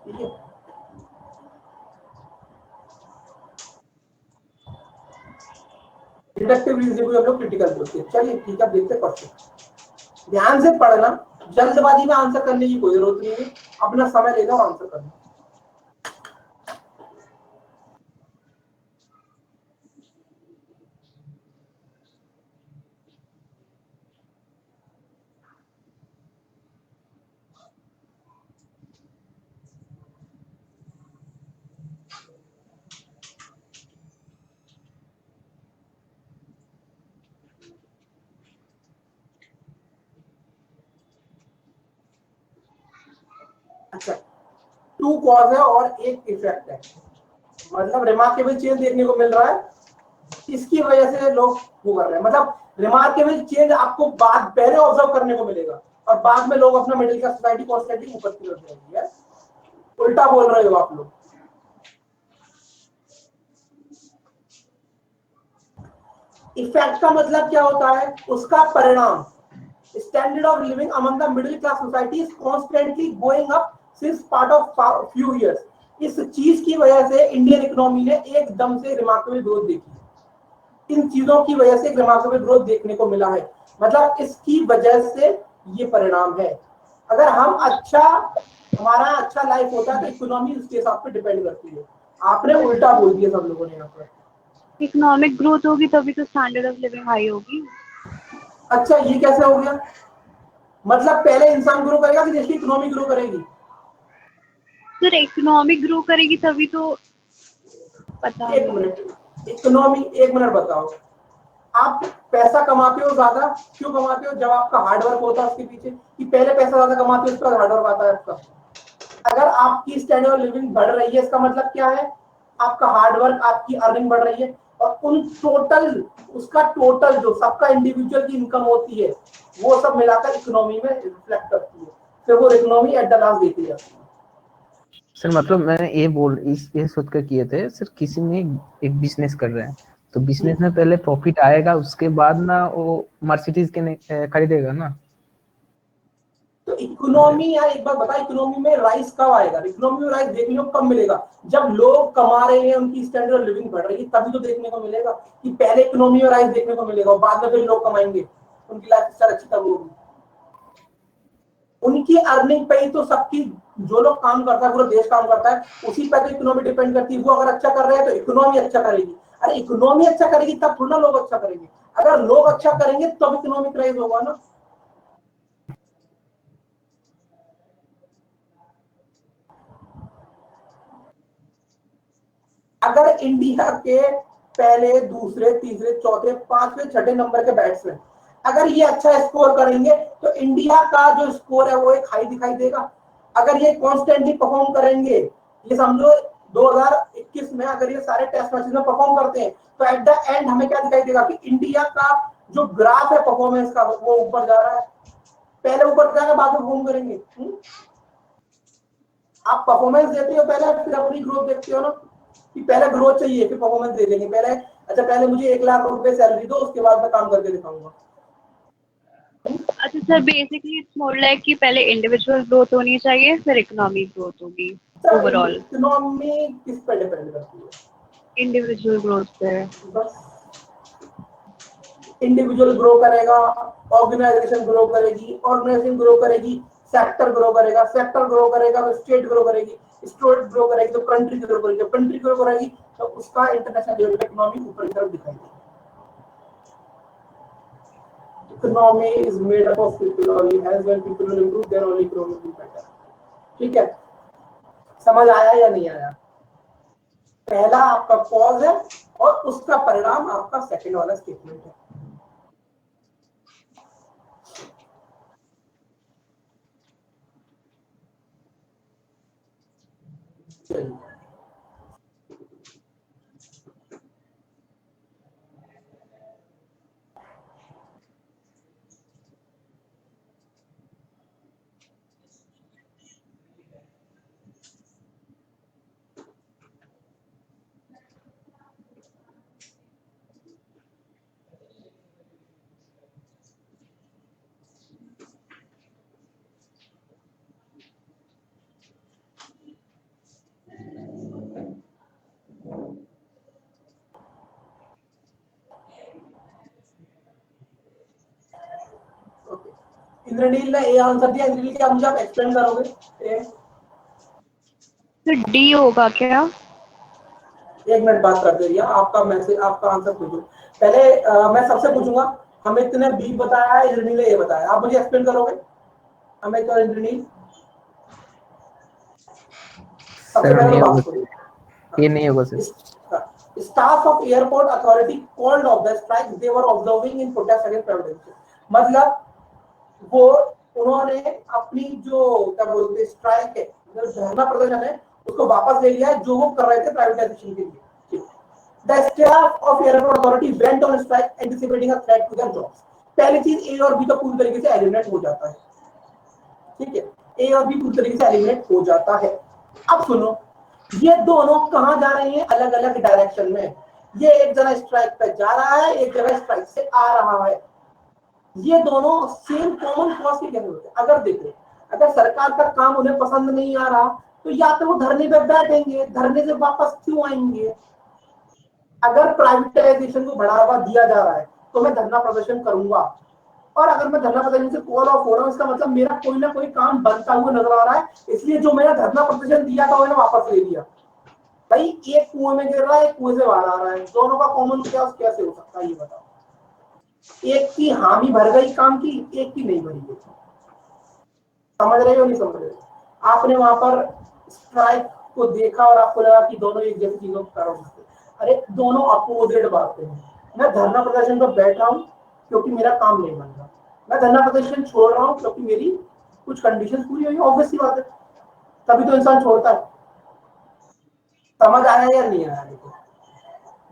ठीक है, डिडक्टिव रीजनिंग को हम लोग क्रिटिकल बोलते हैं। चलिए ठीक है, देखते हैं क्वेश्चन। ध्यान से पढ़ना, जल्दबाजी में आंसर करने की कोई जरूरत नहीं है, अपना समय लेना और आंसर करना। अच्छा, 2 कॉज है और 1 इफेक्ट है, मतलब रिमार्केबल चेंज देखने को मिल रहा है, इसकी वजह से लोग वो कर रहे हैं। मतलब रिमार्केबल चेंज आपको बाद पहले ऑब्जर्व करने को मिलेगा और बाद में लोग अपना मिडिल क्लास सोसाइटी को सेटिंग ऊपर की तरफ जाएगी है। उल्टा बोल रहे हो आप लोग। इफेक्ट का मतलब क्या होता है, उसका परिणाम। Standard of living among the middle class society is constantly going up since part of few years. इस चीज की वजह से इंडियन इकोनॉमी ने एकदम से रिमार्केबल ग्रोथ देखी। इन चीजों की वजह से रिमार्केबल ग्रोथ देखने को मिला है, मतलब इसकी वजह से ये परिणाम है। अगर हम हमारा अच्छा लाइफ होता है तो इकोनॉमी उसके हिसाब पे डिपेंड करती है। आपने उल्टा बोल दिया सब लोगों ने यहाँ पर। इकोनॉमिक ग्रोथ होगी तभी तो स्टैंडर्ड ऑफ लिविंग हाई होगी। अच्छा ये कैसे हो गया, मतलब पहले इंसान ग्रो करेगा कि देश की इकोनॉमी ग्रो करेगी? सर इकोनॉमिक ग्रो करेगी तभी तो, पता एक नहीं। मिनट, इकोनॉमी, एक मिनट बताओ, आप पैसा कमाते हो ज्यादा क्यों कमाते हो? जब आपका हार्डवर्क होता है उसके पीछे, कि पहले पैसा ज्यादा कमाते हो उसके बाद हार्डवर्क आता है आपका। अगर आपकी स्टैंडर्ड ऑफ लिविंग बढ़ रही है इसका मतलब क्या है, आपका हार्डवर्क, आपकी अर्निंग बढ़ रही है, और उन उसका टोटल जो सबका इंडिविजुअल की इनकम होती है वो सब मिलाकर इकोनॉमी में रिफ्लेक्ट करती है, फिर वो इकोनॉमी एट द लास्ट देती जाती है। सर मतलब मैंने ये सोच कर किए थे सर, किसी ने एक बिजनेस कर रहे हैं तो बिजनेस में पहले प्रॉफिट आएगा, उसके बाद ना वो मर्सिडीज के खरीदेगा ना। तो इकोनॉमी यार एक बार बता, इकोनॉमी में राइस कब आएगा? इकोनॉमी में राइस देखने को कब मिलेगा? जब लोग कमा रहे हैं, उनकी स्टैंडर्ड ऑफ लिविंग बढ़ रही है, तभी तो देखने को मिलेगा। कि पहले इकोनॉमी में राइस देखने को मिलेगा और बाद में फिर लोग कमाएंगे, उनकी लाइफ स्टाइल अच्छी तब होगी। उनकी अर्निंग पे ही तो सबकी, जो लोग काम करता है पूरा देश काम करता है, उसी पे तो इकोनॉमी डिपेंड करती है। वो अगर अच्छा कर रहे हैं तो इकोनॉमी अच्छा करेगी। अरे इकोनॉमी अच्छा करेगी तब थोड़ा लोग अच्छा करेंगे। अगर लोग अच्छा करेंगे तब इकोनॉमिक राइज होगा ना। अगर इंडिया के पहले, दूसरे, तीसरे, चौथे, पांचवें, छठे नंबर के बैट्समैन अगर ये अच्छा स्कोर करेंगे तो इंडिया का जो स्कोर है वो एक हाई दिखाई देगा। अगर ये कॉन्स्टेंटली परफॉर्म करेंगे, ये समझो 2021 में अगर ये सारे टेस्ट मैचेस में परफॉर्म करते हैं तो एट द एंड हमें क्या दिखाई देगा कि इंडिया का जो ग्राफ है परफॉर्मेंस का वो ऊपर जा रहा है। पहले ऊपर जाएगा बाद में परफॉर्म करेंगे। आप परफॉर्मेंस देते हो पहले, फिर अपनी ग्रोथ देखते हो ना, कि पहले ग्रोथ चाहिए फिर परफॉर्मेंस दे देंगे। पहले अच्छा पहले मुझे 1 लाख रुपए सैलरी दो, उसके बाद मैं काम करके दिखाऊंगा। अच्छा sir, basically it's more like कि पहले इंडिविजुअल ग्रोथ होनी चाहिए, फिर इकोनॉमिक ग्रोथ होगी ओवरऑल। इकोनॉमी किस पे डिपेंड करती है? इंडिविजुअल ग्रोथ पे। बस इंडिविजुअल ग्रो करेगा, ऑर्गेनाइजेशन ग्रो करेगी, ऑर्गेनाइजेशन ग्रो करेगी, सेक्टर ग्रो करेगा, सेक्टर ग्रो करेगा तो स्टेट ग्रो करेगी, स्टेट ग्रो करेगी तो कंट्री ग्रो करेगी, कंट्री ग्रो करेगी तो उसका इंटरनेशनल लेवल पे इकोनॉमी ऊपर की तरफ दिखाई देगी। Economy is made up of people only, has when people will improve there only economy will better. ठीक है, समझ आया या नहीं आया? पहला आपका पॉज है और उसका परिणाम आपका सेकंड वाला स्टेटमेंट है। चलिए इंद्रनील ने ए आंसर दिया। इंद्रनील क्या मुझे आप एक्सप्लेन करोगे? सर डी होगा क्या? एक मिनट बात करते रहिए, आपका मैसेज, आपका आंसर पूछो पहले। मैं सबसे पूछूंगा, अमित ने बी बताया है, इंद्रनील ने ए बताया, आप मुझे एक्सप्लेन करोगे अमित और इंद्रनील? सबसे सर पहले नहीं तो होगा बात सर, करो। ये नहीं होगा sir. Staff of airport authority called off the strike they were observing in protest against privatisation. मतलब वो, उन्होंने अपनी जो क्या बोलते हैं स्ट्राइक है, धरना प्रदर्शन है, उसको वापस ले लिया है जो वो कर रहे थे प्राइवेटाइजेशन के लिए। The staff of airport authority went on strike anticipating a threat to their jobs. पहली चीज ए और बी तो पूरी तरीके से एलिमिनेट हो जाता है। ठीक है, ए और बी पूरी तरीके से एलिमिनेट हो जाता है। अब सुनो, ये दोनों कहां जा रहे हैं? अलग अलग डायरेक्शन में। ये एक जना स्ट्राइक पे जा रहा है, एक जगह स्ट्राइक से आ रहा है। ये दोनों सेम कॉमन कॉज के कैसे होते हैं? अगर देखो, अगर सरकार का काम उन्हें पसंद नहीं आ रहा तो या तो वो धरने पे बैठेंगे, धरने से वापस क्यों आएंगे? अगर प्राइवेटाइजेशन को बढ़ावा दिया जा रहा है तो मैं धरना प्रदर्शन करूंगा, और अगर मैं धरना प्रदर्शन से कॉल ऑफ हो रहा हूँ, इसका मतलब मेरा कोई ना कोई काम बनता हुआ नजर आ रहा है, इसलिए जो मैंने धरना प्रदर्शन दिया था मैंने वापस ले लिया। भाई एक कुएं में गिर रहा है, एक कुएं से बाहर आ रहा है, दोनों का कॉमन क्या कैसे हो सकता है ये बताओ? एक की हामी भर गई काम की, एक की नहीं भरी गई। समझ रहे हो नहीं समझ रहे? आपने वहां पर स्ट्राइक को देखा और आपको लगा कि दोनों एक जैसी चीजों को कर सकते, अरे दोनों अपोजिट बातें हैं। मैं धरना प्रदर्शन पर बैठ रहा हूँ क्योंकि मेरा काम नहीं बन रहा, मैं धरना प्रदर्शन छोड़ रहा हूँ क्योंकि मेरी कुछ कंडीशन पूरी हुई, ऑब्वियस सी बात है, तभी तो इंसान छोड़ता है। समझ आया या नहीं आया? देखो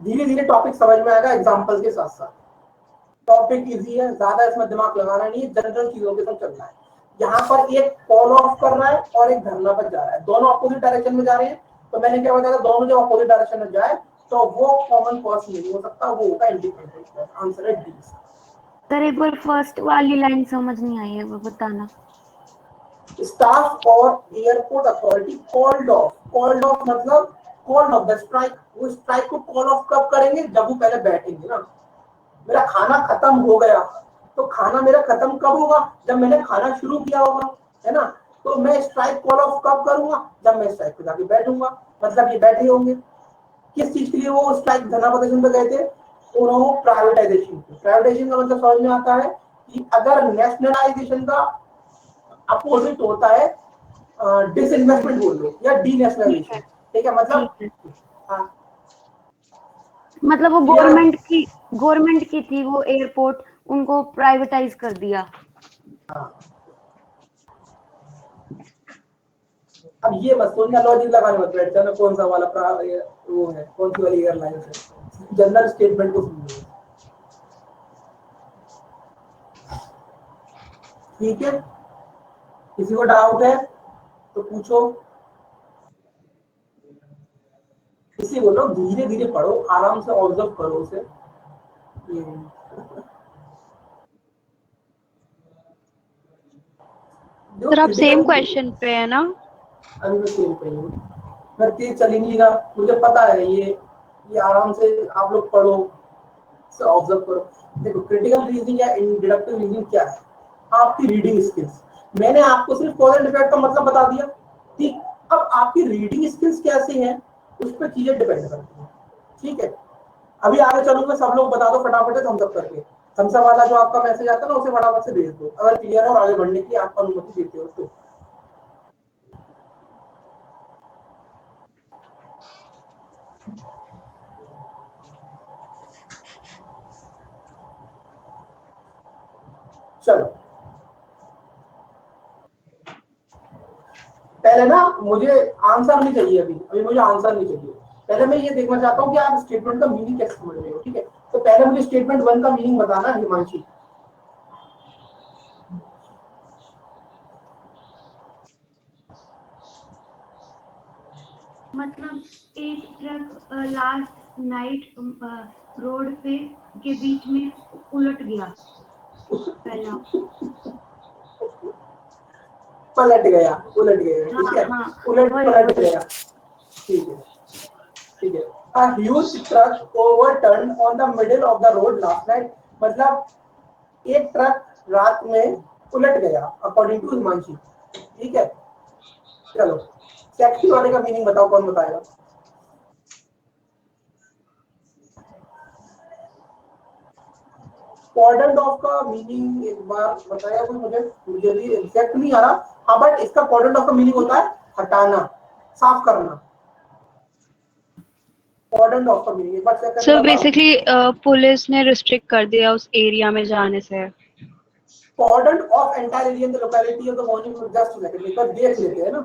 धीरे धीरे टॉपिक समझ में आएगा एग्जांपल्स के साथ साथ। टॉपिक इजी है, ज्यादा इसमें दिमाग लगाना नहीं है, जनरल चीजों के साथ चलना है। यहाँ पर एक कॉल ऑफ कर रहा है और एक धरना पर जा रहा है, दोनों अपोजिट डायरेक्शन में जा रहे हैं। तो मैंने क्या बताया, दोनों जब अपोजिट डायरेक्शन में जाए तो वो कॉमन कॉस्ट नहीं हो सकता, वो होगा इंडिपेंडेंट कॉस्ट। आंसर है डी। सर एक बार फर्स्ट वाली लाइन समझ नहीं आई है, वो बताना। स्टाफ और एयरपोर्ट अथॉरिटी कॉल्ड ऑफ मतलब कॉल्ड ऑफ द स्ट्राइक। वो स्ट्राइक को कॉल ऑफ कब करेंगे? जब वो पहले बैठेंगे ना। मेरा खाना खत्म हो गया, तो खाना मेरा खत्म कब होगा? जब मैंने खाना शुरू किया होगा, है ना। तो मैं स्ट्राइक कॉल ऑफ कब करूंगा? जब मैं स्ट्राइक पे जाके बैठूंगा। मतलब ये बैठे होंगे। किस चीज के लिए वो स्ट्राइक धरना प्रदर्शन पे गए थे? उन्होंने प्राइवेटाइजेशन। प्राइवेटाइजेशन का मतलब समझ में आता है कि अगर नेशनलाइजेशन का अपोजिट होता है डिसइन्वेस्टमेंट बोल लो या डीनेशनलाइजेशन। ठीक है, मतलब ठीक है, हाँ मतलब वो क्लियर है? गवर्नमेंट की थी वो एयरपोर्ट, उनको प्राइवेटाइज कर दिया। हाँ। अब ये मत सोचना, लॉजिक लगाने मत बैठ जाना कौन सा वाला वो है, कौन सी वाली एयरलाइन है। जनरल स्टेटमेंट को सुनिए। ठीक है, किसी को डाउट है तो पूछो। इसी बोलो, धीरे धीरे पढ़ो, आराम से ऑब्जर्व करो उसे। सर आप सेम क्वेश्चन पे है ना? अभी मैं सेम पे हूँ, मैं तेज चल नहीं रहा, मुझे पता है। ये आराम से आप लोग पढ़ो, से ऑब्जर्व करो। देखो क्रिटिकल रीजनिंग या डिडक्टिव रीजनिंग क्या है? आपकी रीडिंग स्किल्स। मैंने आपको सिर्फ कॉज एंड इफेक्ट का मतलब बता दिया, ठीक। अब आपकी रीडिंग स्किल्स कैसे हैं उस पर चीजें डिपेंड करती हैं। ठीक है, अभी आगे चलूंगा, सब लोग बता दो फटाफट से थम्स अप करके। थम्स अप वाला जो आपका मैसेज आता है ना, उसे फटाफट से भेज दो अगर क्लियर है और आगे बढ़ने की आप अनुमति देते हो तो। चलो, पहले ना मुझे आंसर नहीं चाहिए, अभी मुझे आंसर नहीं चाहिए। पहले मैं ये देखना चाहता हूँ कि आप स्टेटमेंट का मीनिंग कैसे समझ रहे हो। ठीक है, तो पहले मुझे स्टेटमेंट 1 का मीनिंग बताना हिमांशी। मतलब एक ट्रक लास्ट नाइट रोड पे के बीच में उलट गया। पहला पलट गया, उलट गया। ठीक है, हाँ उलट वही पलट वही। गया। ठीक है, ठीक है। A huge truck overturned on the middle of the road last night। मतलब एक ट्रक रात में उलट गया अकॉर्डिंग टू हिमांशी। ठीक है, चलो सेक्शन वाले का मीनिंग बताओ, कौन बताएगा? कॉर्डन ऑफ का मीनिंग एक बार बताया कोई मुझे भी एग्जैक्ट नहीं आ रहा। हाँ, बट इसका कॉर्डन ऑफ का मीनिंग होता है हटाना, साफ करना। कॉर्डन ऑफ का मीनिंग एक बार चेक करके सर बताओ। बेसिकली पुलिस ने रिस्ट्रिक्ट कर दिया उस एरिया में जाने से। Cordon off entire area in the locality of the morning. Just second एक बार देख लेते हैं ना,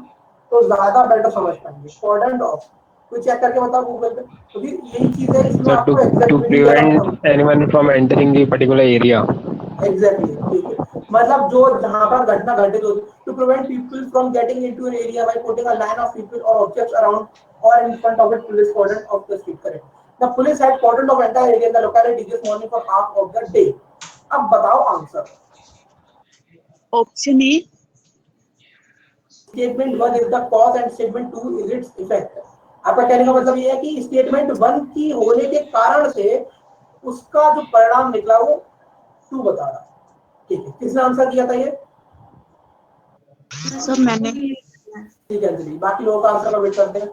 तो ज्यादा बेटर समझ पाएंगे। कॉर्डन ऑफ कोई चेक करके बताओ गूगल पे, क्योंकि यही चीज है, इसमें So आपको एग्जैक्ट to मीनिंग देना होगा। prevent anyone from entering the particular area. Exactly, ठीक है। मतलब जो जहां पर घटना घटित होती, to prevent people from getting into an area by putting a line of people और ऑब्जेक्ट्स अराउंड और in front of it. Police cordon off the street. Correct, the police had cordon off entire area in the locality this morning for half of the day. अब बताओ answer. Option A. Statement 1 is the cause and statement 2 is its effect. आपका कहने का मतलब ये है कि statement 1 की होने के कारण से उसका जो परिणाम निकला वो 2 बता रहा। ठीक है, किसने आंसर किया था ये? सर मैंने। ठीक है अंजलि, बाकी लोगों का आंसर का वेट करते हैं।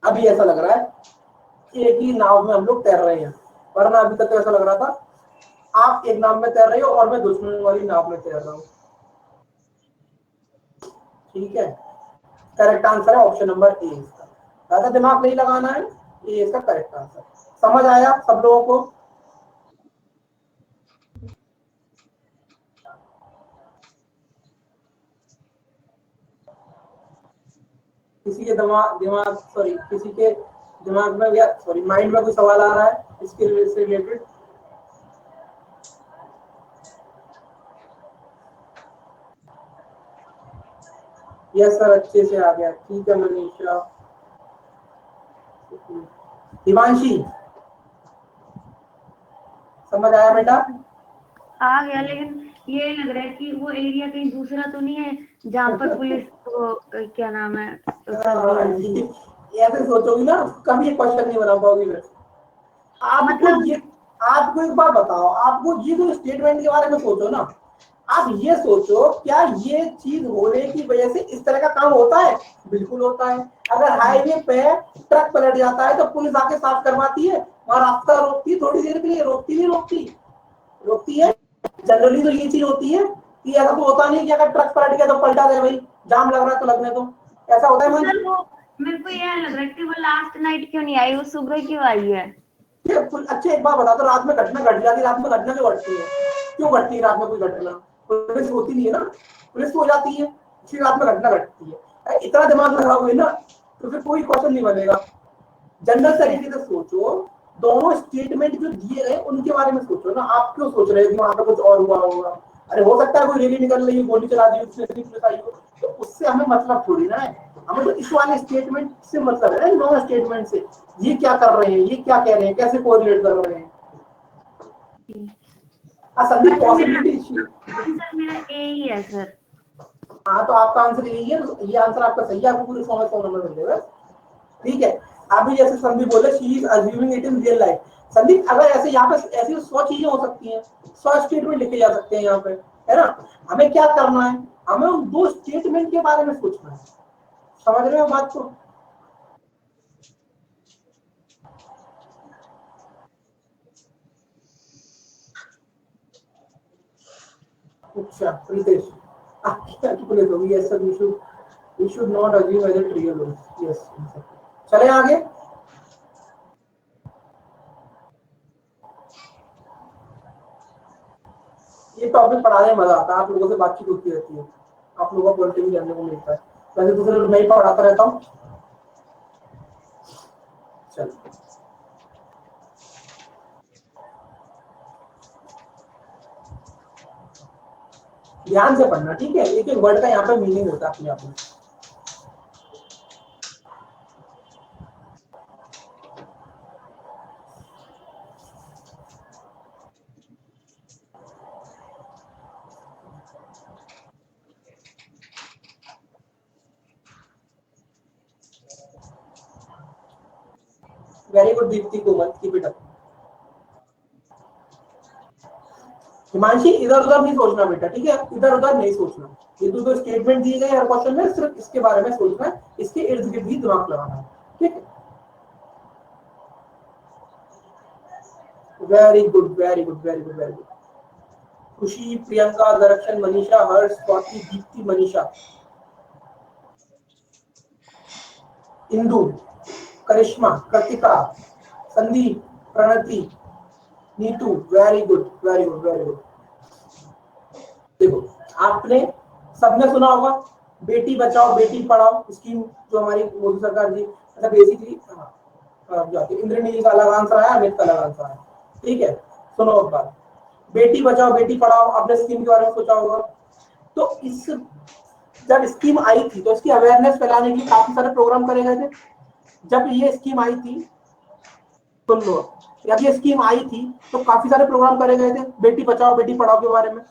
अभी ऐसा लग रहा है कि एक ही नाव में हम लोग तैर रहे हैं, वरना अभी तक तो ऐसा लग रहा था आप एक नाव में तैर रहे हो और मैं दुश्मन वाली नाव में तैर रहा हूँ। ठीक है, करेक्ट आंसर है ऑप्शन नंबर ए इसका। ज्यादा दिमाग नहीं लगाना है, ये इसका करेक्ट आंसर। समझ आया सब लोगों को? किसी के किसी के दिमाग में या माइंड में कोई सवाल आ रहा है इसके से रिलेटेड? यस सर, अच्छे से आ गया। ठीक है मनीषा। हिमांशी, समझ आया बेटा? आ गया, लेकिन ये लग रहा है कि वो एरिया कहीं दूसरा तो नहीं है जहाँ पर पुलिस को क्या नाम है ऐसे सोचोगी ना कभी ये क्वेश्चन नहीं बना पाओगी। आपको मतलब ये, आपको एक बार बताओ, आपको ये जो स्टेटमेंट के बारे में सोचो ना, आप ये सोचो क्या ये चीज होने की वजह से इस तरह का काम होता है? बिल्कुल होता है। अगर हाईवे पे ट्रक पलट जाता है तो पुलिस आके साफ करवाती है, वहां रास्ता रोकती है थोड़ी देर के लिए, रोकती नहीं रोकती? रोकती है। जनरली तो ये चीज होती है कि ऐसा तो होता नहीं कि अगर ट्रक पलट गया तो पलटा दे भाई, जाम लग रहा है तो लगने दो, ऐसा होता है? सर वो मेरे को ये लग रहा है कि वो लास्ट नाइट क्यों नहीं आई, वो सुबह क्यों आई है? अच्छा एक बार बता दो, रात में घटना घट जाती, रात में घटना क्यों घटती है? क्यों घटती है रात में कोई घटना? पुलिस होती नहीं है ना, पुलिस हो जाती है, फिर रात में घटना घटती है। इतना दिमाग लगा हुए ना तो फिर कोई क्वेश्चन नहीं बनेगा। जनरल तरीके से सोचो, दोनों स्टेटमेंट जो दिए गए उनके बारे में सोचो ना। आप क्यों सोच रहे हो कि वहां पर कुछ और हुआ होगा? अरे हो सकता है कोई रैली निकल रही है, गोली चला दी उसने, पुलिस आई हो, तो उससे हमें मतलब थोड़ी ना है। हमें तो इस वाले स्टेटमेंट से मतलब है, नॉन स्टेटमेंट से। ये क्या कर रहे हैं, ये क्या कह रहे हैं, कैसे कोरिलेट कर रहे हैं? संदीप पॉसिबिलिटी। आंसर मेरा ए ही है सर। हाँ तो आपका आंसर यही है, ये आंसर आपका सही है, आपको पूरे 100 नंबर मिल जाएगा। ठीक है। अभी जैसे संदीप बोले she is assuming it in real life. Sandeep अगर ऐसे यहाँ पे ऐसी 100 चीजें हो सकती हैं, 100 स्टेटमेंट लिखे जा सकते हैं यहाँ पे, है ना? हमें क्या करना है, हमें उन 2 स्टेटमेंट के बारे में सोचना है। समझ रहे हो बात को? अच्छा प्रीतेश, क्या पुलिस होगी? Yes sir, we should not assume as it real is. Yes. चले आगे। ये टॉपिक पढ़ाने में मजा आता है, आप लोगों से बातचीत होती रहती है, आप लोगों का पॉइंट भी जानने को मिलता है। वैसे दूसरे लोग नहीं पढ़ाता रहता हूँ। चलो ध्यान से पढ़ना, ठीक है? एक एक वर्ड का यहाँ पे मीनिंग होता है अपने आप में। Very good Deepti Komal, keep it up. Himanshi इधर उधर नहीं सोचना बेटा, ठीक है? इधर उधर नहीं सोचना। ये तो स्टेटमेंट दिए गए हर क्वेश्चन में, सिर्फ इसके बारे में सोचना है, इसके इर्द गिर्द भी दिमाग लगाना है, ठीक है? Very good very good very good very good. Khushi, Priyanka, Darshan, Manisha, Harsh, Swati, Deepti, Manisha, Indu, Karishma, Kritika, Sandeep, Pranati, Neetu, very good very good very good. देखो आपने सबने सुना होगा बेटी बचाओ बेटी पढ़ाओ स्कीम जो हमारी मोदी सरकार जी, अच्छा बेसिकली इंद्रनील का अलग आंसर आया, अमित का अलग आंसर आया, ठीक है? सुनो एक बात, बेटी बचाओ बेटी पढ़ाओ आपने स्कीम के बारे में सोचा होगा। तो इस जब स्कीम आई थी तो इसकी अवेयरनेस फैलाने के लिए काफी सारे प्रोग्राम करे गए थे। जब ये स्कीम आई थी, सुन लो, जब ये स्कीम आई थी तो काफी सारे प्रोग्राम करे गए थे बेटी बचाओ बेटी पढ़ाओ के बारे में।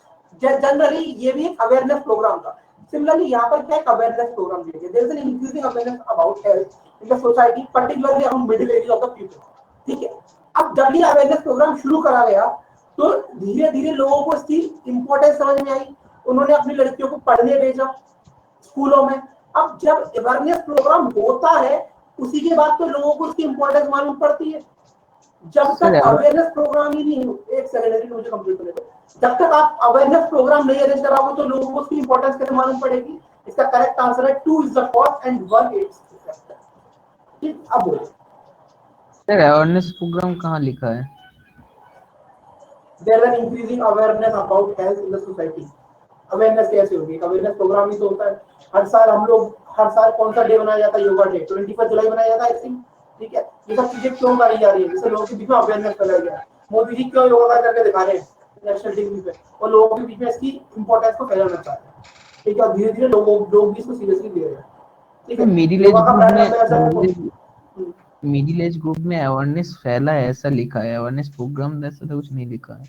जनरली ये भी एक अवेयरनेस प्रोग्राम था। सिमिलरली यहाँ पर क्या एक अवेयरनेस प्रोग्राम दिया गया, there is an increasing awareness about health in the society, particularly among middle age of the people, ठीक है? अब जब ये अवेयरनेस प्रोग्राम शुरू करा गया तो धीरे धीरे लोगों को इसकी इंपॉर्टेंस समझ में आई, उन्होंने अपनी लड़कियों को पढ़ने भेजा स्कूलों में। अब जब अवेयरनेस प्रोग्राम होता है उसी के बाद तो लोगों को उसकी इंपॉर्टेंस मालूम पड़ती है। जब तक अवेयरनेस प्रोग्राम ही नहीं हो, एक सेकेंड मुझे कंप्लीट करने दो, जब तक आप अवेयरनेस प्रोग्राम नहीं अरेंज कराओगे तो लोगों को उसकी इंपॉर्टेंस कैसे मालूम पड़ेगी? इसका करेक्ट आंसर है 2 is the cause and 1 is the effect। ठीक, अब बोलो सर अवेयरनेस प्रोग्राम कहाँ लिखा है? there is an increasing awareness about health in the society। Awareness कैसे होगी? अवेयरनेस प्रोग्राम ही तो होता है। हर साल हम लोग, हर साल कौन सा डे मनाया जाता है? योगा डे, 21 जुलाई मनाया जाता है आई थिंक, ठीक है? ये सब चीजें क्यों कराई जा रही है? जिससे लोगों के बीच में अवेयरनेस फैलाई जाए। मोदी जी क्यों योगा करके दिखा रहे हैं नेशनल टीवी पे, और लोगों के बीच में इसकी इंपॉर्टेंस को फैलाना चाहते हैं, ठीक है, और धीरे धीरे लोग भी इसको सीरियसली ले रहे हैं। ठीक तो है, मिडिल एज योगा का ग्रुप ब्रांड में एम्बेसडर मिडिल एज ग्रुप में अवेयरनेस फैला है ऐसा लिखा है, अवेयरनेस प्रोग्राम ऐसा तो कुछ नहीं लिखा है।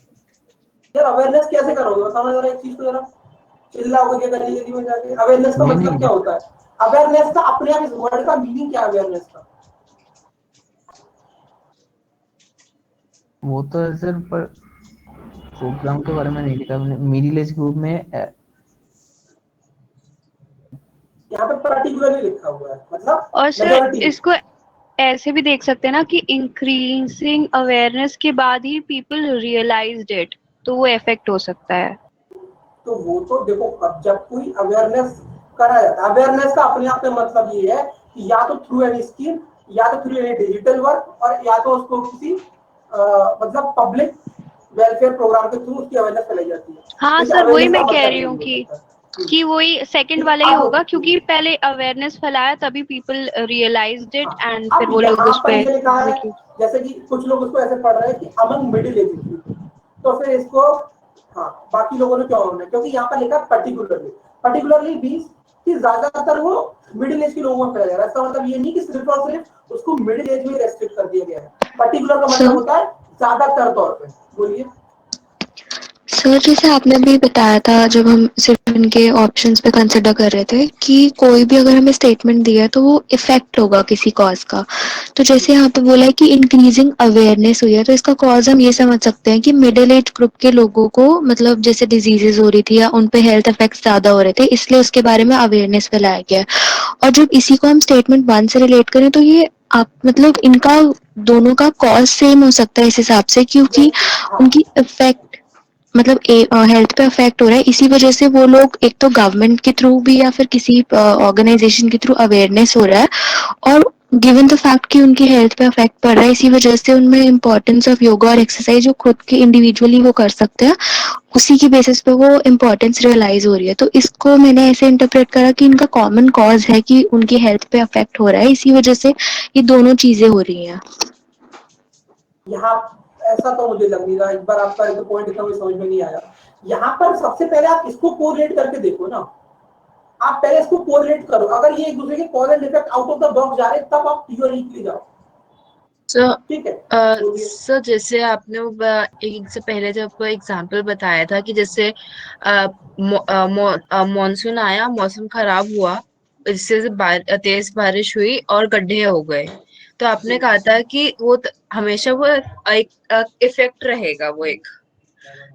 यार अवेयरनेस कैसे करोगे बताना जरा, एक चीज तो जरा चिल्लाओगे क्या करने के लिए में जाके? अवेयरनेस का नहीं मतलब क्या नहीं, होता है? अवेयरनेस का अपने आप इस वर्ड का मीनिंग क्या है अवेयरनेस का? वो तो है सर, पर प्रोग्राम के बारे में नहीं लिखा मैंने। मिडिल एज ग्रुप में यहाँ पे पर्टिकुलरली लिखा हुआ है, मतलब और सर मेजॉरिटी। इसको ऐसे भी देख सकते हैं ना कि इंक्रीजिंग अवेयरनेस के बाद ही पीपल रियलाइज्ड इट, तो वो इफेक्ट हो सकता है। तो वो तो देखो, अब जब कोई अवेयरनेस करा जाता है, अवेयरनेस का अपने आप में मतलब ये है कि या तो थ्रू एनी स्कीम, या तो थ्रू एनी डिजिटल वर्क, और या तो उसको किसी मतलब पब्लिक वेलफेयर प्रोग्राम के थ्रू उसकी अवेयरनेस फैलाई जाती है। हाँ तो सर, वही अवेयरनेस का मैं कह मतलब रही ये हूँ हो सकता है। कि वही सेकंड ठीक, वाला ही होगा, अब क्योंकि पहले अवेयरनेस फैलाया तभी पीपल रियलाइज्ड इट हाँ, एंड फिर अब वो लोग यहाँ उस पर पे ये लिखा है, एग्जीक्यूट। जैसे कि कुछ लोग उसको ऐसे पढ़ रहे हैं कि अमंग मिडिल एज पीपल, तो फिर इसको हाँ बाकी लोगों ने क्यों होना है, क्योंकि यहाँ पर लिखा है पर्टिकुलरली मींस कि ज्यादातर वो मिडिल एज के लोगों में फैला जा रहा है। इसका मतलब ये नहीं कि सिर्फ और सिर्फ उसको मिडिल एज में रेस्ट्रिक्ट कर दिया गया है। पर्टिकुलर का मतलब होता है ज्यादातर तौर पे। बोलिए। सर जैसे आपने अभी बताया था, जब हम सिर्फ इनके ऑप्शंस पे कंसिडर कर रहे थे कि कोई भी अगर हमें स्टेटमेंट दिया है तो वो इफेक्ट होगा किसी कॉज का, तो जैसे यहाँ पे बोला है कि इंक्रीजिंग अवेयरनेस हुई है, तो इसका कॉज हम ये समझ सकते हैं कि मिडिल एज ग्रुप के लोगों को मतलब जैसे डिजीजेज हो रही थी या उन पे हेल्थ इफेक्ट्स ज्यादा हो रहे थे, इसलिए उसके बारे में अवेयरनेस फैलाया गया है। और जब इसी को हम स्टेटमेंट 1 से रिलेट करें तो ये आप मतलब इनका दोनों का कॉज सेम हो सकता है इस हिसाब से, क्योंकि उनकी इफेक्ट मतलब हेल्थ पे अफेक्ट हो रहा है, इसी वजह से वो लोग एक तो गवर्नमेंट के थ्रू भी या फिर किसी ऑर्गेनाइजेशन के थ्रू अवेयरनेस हो रहा है, और गिवन द फैक्ट कि उनकी हेल्थ पे अफेक्ट पड़ रहा है, इसी वजह से उनमें इम्पोर्टेंस ऑफ योगा और एक्सरसाइज जो खुद के इंडिविजुअली वो कर सकते हैं, उसी की बेसिस पे वो इम्पोर्टेंस रियलाइज हो रही है। तो इसको मैंने ऐसे इंटरप्रेट करा कि इनका कॉमन कॉज है कि उनकी हेल्थ पे अफेक्ट हो रहा है, इसी वजह से ये दोनों चीजें हो रही हैं। यहाँ ऐसा तो मुझे लग नहीं रहा, एक बार आपका एक पॉइंट था मुझे समझ में नहीं आया। यहाँ पर सबसे पहले आप इसको कोरिलेट करके देखो ना, आप पहले इसको कोरिलेट करो, अगर ये एक दूसरे के cause and effect out of the box जा रहे हैं तब आप थियोरी जाओ। ठीक है, बोलिए। सर जैसे आपने एक से पहले जब एग्जांपल बताया था कि जैसे मॉनसून आया, मौसम खराब हुआ, इससे तेज बारिश हुई और गड्ढे हो गए, तो आपने कहा था कि वो हमेशा वो एक इफेक्ट रहेगा, वो एक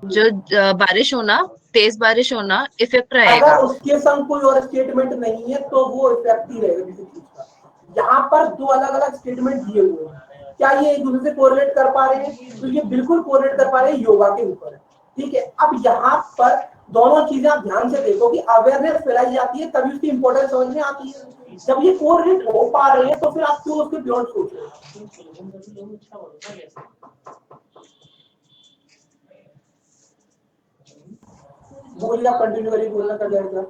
जो बारिश होना, तेज बारिश होना इफेक्ट अगर रहेगा। उसके संग कोई और स्टेटमेंट नहीं है तो वो इफेक्ट ही रहेगा किसी चीज का। यहाँ पर दो अलग अलग स्टेटमेंट दिए हुए हैं, क्या ये एक दूसरे से कोरिलेट कर पा रहे हैं? तो ये बिल्कुल कोरिलेट कर पा रहे हैं, योगा के ऊपर है। ठीक है, अब यहाँ पर दोनों चीजें आप ध्यान से देखो कि अवेयरनेस फैलाई जाती है तभी उसकी इंपॉर्टेंस समझ में आती है। जब ये कोरिलेट हो पा रहे हैं तो फिर आप क्यों उसके बियॉन्ड सोच रहे हो? बोलिए, आप कंटिन्यू करिए, बोलना कर जाएगा।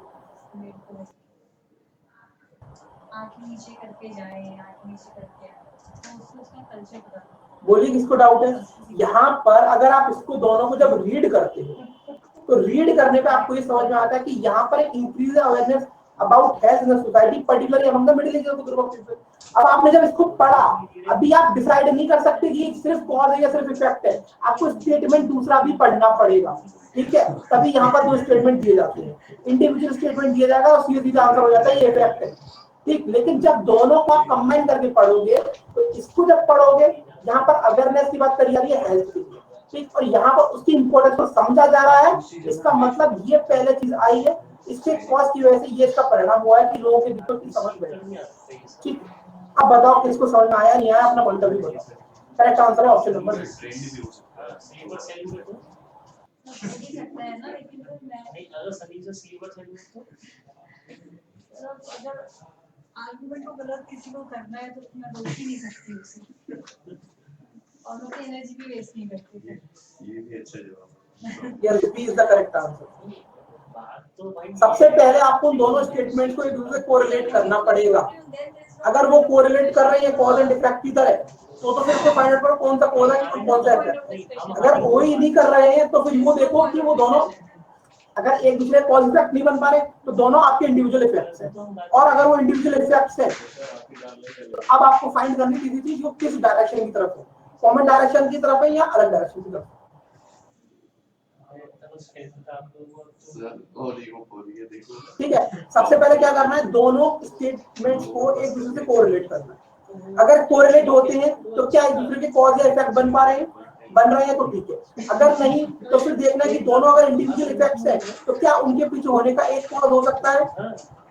बोलिए किसको डाउट है? यहाँ पर अगर आप इसको दोनों को जब रीड करते हो तो रीड करने पे आपको ये समझ में आता है कि यहाँ पर एक increase awareness about health in society particularly among the middle age group of people. अब आपने जब इसको पढ़ा, अभी आप डिसाइड नहीं कर सकते कि सिर्फ कॉज है या सिर्फ इफेक्ट है, आपको स्टेटमेंट दूसरा भी पढ़ना पड़ेगा। ठीक है, तभी यहाँ पर दो स्टेटमेंट दिए जाते हैं, इंडिविजुअल स्टेटमेंट दिया जाएगा और सीधे सीधा आंसर हो जाता है ये इफेक्ट है। ठीक, लेकिन जब दोनों को आप कंबाइन करके पढ़ोगे तो इसको जब पढ़ोगे, यहाँ पर अवेयरनेस की बात करी जा रही है हेल्थ की, ठीक, और यहाँ पर उसकी इंपॉर्टेंस को समझा जा रहा है। इसका मतलब ये पहले चीज आई है, इसके कॉज की वजह से ये इसका परिणाम हुआ है कि लोगों के दिक्कत की समझ बैठी। ठीक, अब बताओ किसको समझ में आया नहीं आया, अपना पॉइंट ऑफ व्यू बताओ। करेक्ट आंसर है ऑप्शन नंबर आर्गुमेंट को गलत किसी को करना है तो मैं रोक ही नहीं सकती उसे, और उसकी एनर्जी भी वेस्ट नहीं करती थी। ये भी अच्छा जवाब। यार B is the correct answer. सबसे पहले आपको दोनों स्टेटमेंट्स को एक दूसरे से कोरिलेट करना पड़ेगा। अगर वो कोरिलेट कर रहे हैं कॉज एंड इफेक्ट की तरह, तो फिर उसको फाइंड आउट करो कौन सा कॉज है और कौन सा इफेक्ट। अगर वो ही नहीं कर रहे हैं तो फिर वो देखो कि वो दोनों अगर एक दूसरे कॉज इफेक्ट नहीं बन पा रहे तो दोनों आपके इंडिविजुअल इफेक्ट्स हैं, और अगर वो इंडिविजुअल इफेक्ट्स है तो अब आपको फाइंड करनी थी कि वो किस डायरेक्शन की तरफ है, कॉमन डायरेक्शन की तरफ है या अलग डायरेक्शन की तरफ। ठीक है, सबसे पहले क्या करना है, दोनों स्टेटमेंट्स को एक दूसरे से कोरिलेट करना है। अगर कोरिलेट होते हैं तो क्या एक दूसरे के कॉज या इफेक्ट बन रहे हैं तो ठीक है, अगर नहीं तो फिर देखना है कि दोनों अगर इंडिविजुअल इफेक्ट्स है तो क्या उनके पीछे होने का एक कॉज हो सकता है,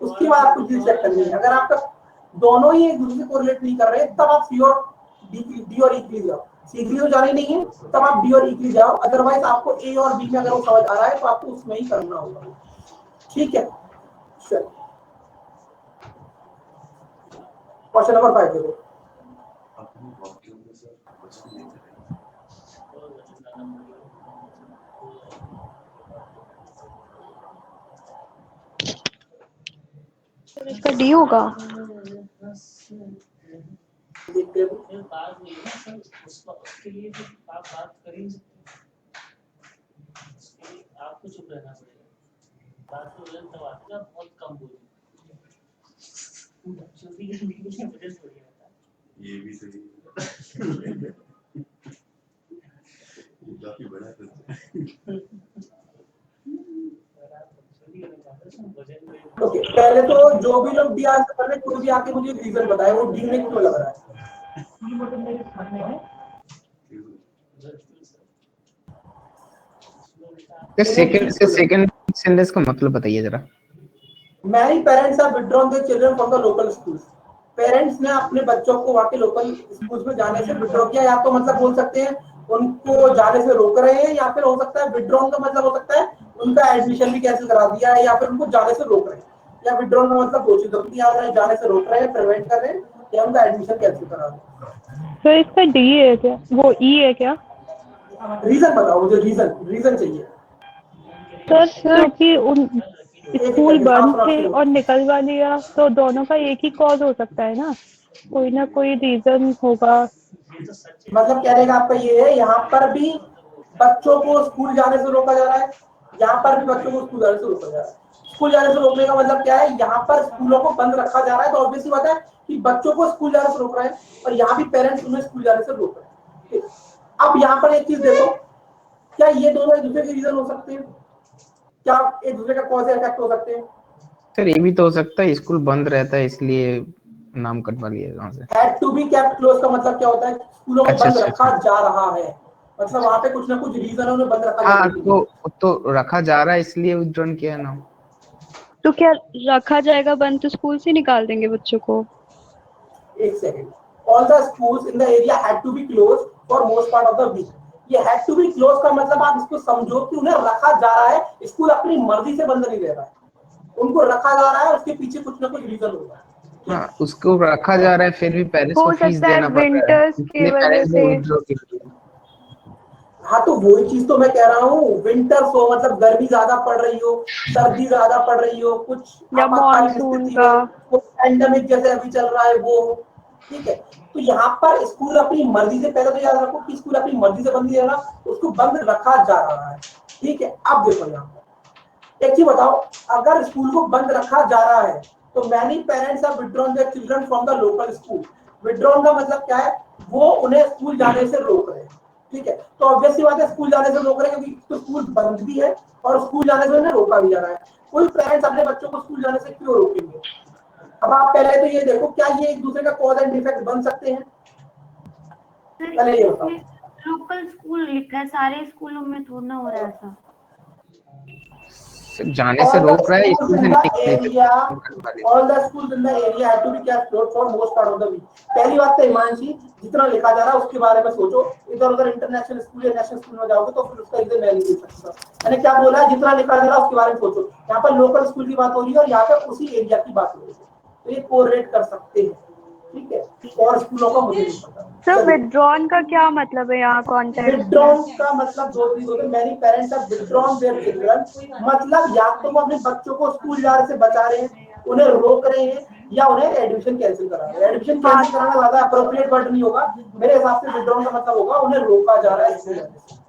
उसके बाद आपको चीज चेक करनी है। अगर आपका दोनों ही एक दूसरे से कोरिलेट नहीं कर रहे तब आप सी और डी और ई के लिए जाओ, सी तो जाना ही नहीं है तब आप डी और ई के लिए जाओ, अदरवाइज आपको ए और बी में अगर वो समझ आ रहा है तो आपको उसमें ही करना होगा। ठीक है, चलो क्वेश्चन नंबर 5 देखो। इसका डी होगा। देखते हैं आपको चुप रहना पड़ेगा, बात को तब आती है बहुत कम बोली, ये भी सही काफी बड़ा ओके, पहले तो जो भी लोग डी आंसर कर रहे हैं कोई भी आके मुझे रीजन बताए वो डी में क्यों लग रहा है। सेकंड सेंटेंस का मतलब बताइए जरा। Many parents have withdrawn their children from the local schools. Parents ने अपने बच्चों को वहाँ के लोकल स्कूल्स में जाने से विड्रॉ किया, या तो मतलब बोल सकते हैं उनको जाने से रोक रहे हैं, या फिर हो सकता है विड्रॉन का मतलब हो सकता है उनका एडमिशन भी कैंसिल करा दिया है, या फिर उनको जाने से रोक रहे हैं, या विड्रॉन का मतलब दो चीजें, जाने से रोक रहे हैं, प्रिवेंट कर रहे हैं, या उनका एडमिशन कैंसिल करा रहे हैं। तो इसका डी है क्या, वो ई है क्या? रीजन बताओ, मुझे रीजन चाहिए सर क्योंकि उन स्कूल बंद थे और निकलवा लिया तो दोनों का एक ही कॉज हो सकता है ना कोई रीजन होगा। मतलब कहने का आपका ये है यहाँ पर भी बच्चों को स्कूल जाने से रोका जा रहा है, यहाँ पर भी बच्चों को स्कूल जाने से रोका जा रहा है। स्कूल जाने से रोकने का मतलब क्या है, यहाँ पर स्कूलों को बंद रखा जा रहा है तो ऑब्वियसली बात है कि बच्चों को स्कूल जाने से रोक रहा है, और यहाँ भी पेरेंट्स उन्हें स्कूल जाने से रोक रहे हैं। अब यहाँ पर एक चीज देखो, क्या ये दोनों एक दूसरे के रीजन हो सकते हैं, क्या एक दूसरे का कॉज या इफेक्ट हो सकते हैं? सर ये भी तो हो सकता है स्कूल बंद रहता है इसलिए नाम कटवा लिया वहां से। Had to be kept close का मतलब क्या होता है, स्कूलों को बंद रखा जा रहा है, मतलब वहाँ पे कुछ ना कुछ रीजन है उन्हें बंद रखा। हाँ तो रखा जा रहा है इसलिए विथड्रॉन किया ना। तो क्या रखा जाएगा बंद तो स्कूल से निकाल देंगे बच्चों को? एक second, all the schools in the area had to be close for most part of the week. ये हैड टू बी क्लोज का मतलब आप इसको समझो कि उन्हें रखा जा रहा है, स्कूल अपनी मर्जी से बंद नहीं रह रहा है, उनको रखा जा रहा है, उसके पीछे कुछ ना कुछ रीजन होगा। हाँ उसको रखा जा रहा है, फिर भी पेरेंट्स को फीस देना पड़ रहा है विंटर्स की वजह से। हाँ तो वही चीज तो मैं कह रहा हूँ, विंटर्स हो मतलब गर्मी ज्यादा पड़ रही हो, सर्दी ज्यादा पड़ रही हो, कुछ मॉनसून का पैंडेमिक जैसे अभी चल रहा है वो, ठीक है। तो यहाँ पर स्कूल अपनी मर्जी से, पहले तो याद रखो कि स्कूल अपनी मर्जी से बंद नहीं रहा, उसको बंद रखा जा रहा है, ठीक है। अब देखो यहाँ पर एक चीज बताओ, अगर स्कूल को बंद रखा जा रहा है तो many parents have withdrawn their children from the local school. Withdrawn का मतलब क्या है, वो उन्हें स्कूल जाने से रोक रहे हैं, ठीक है। तो ऑब्वियसली बात है स्कूल जाने से रोक रहे हैं क्योंकि तो स्कूल बंद भी है और स्कूल जाने से उन्हें रोका भी जा रहा है। कोई पेरेंट्स अपने बच्चों को स्कूल जाने से क्यों रोकेंगे? अब आप पहले तो ये देखो, क्या ये एक दूसरे का कॉज एंड इफेक्ट बन सकते हैं? पहले ये बताओ। लोकल स्कूल लिखा है, सारे स्कूलों में थोड़ा ना हो रहा है ऐसा। जाने से रोक रहा है, स्कूल से निकलने। All the schools in the area have to be kept closed for most part of the week. पहली बात तो हिमांशी, जितना लिखा जा रहा है उसके बारे में सोचो। इधर उधर इंटरनेशनल स्कूल या नेशनल स्कूल में जाओगे तो फिर उसका रीजन मैं नहीं दे सकता। मैंने क्या बोला है, जितना लिखा जा रहा है उसके बारे में सोचो। यहाँ पर लोकल स्कूल की बात हो रही है और यहाँ पर उसी एरिया की बात हो रही है, तो ये कोरिलेट कर सकते हैं, ठीक है। और स्कूलों का मुझे नहीं पता। सर विथड्रॉन का क्या मतलब है यहाँ कॉन्टेक्स्ट? विथड्रॉन का मतलब दो चीज होते हैं, many parents have withdrawn their children, मतलब या तो वो अपने बच्चों को स्कूल जाने से बचा रहे हैं, उन्हें रोक रहे हैं, या उन्हें एडमिशन कैंसिल करा रहे हैं। एडमिशन कैंसिल कराना ज्यादा अप्रोप्रिएट वर्ड नहीं होगा, मेरे हिसाब से विथड्रॉन का मतलब होगा उन्हें रोका जा रहा है स्कूल जाने से।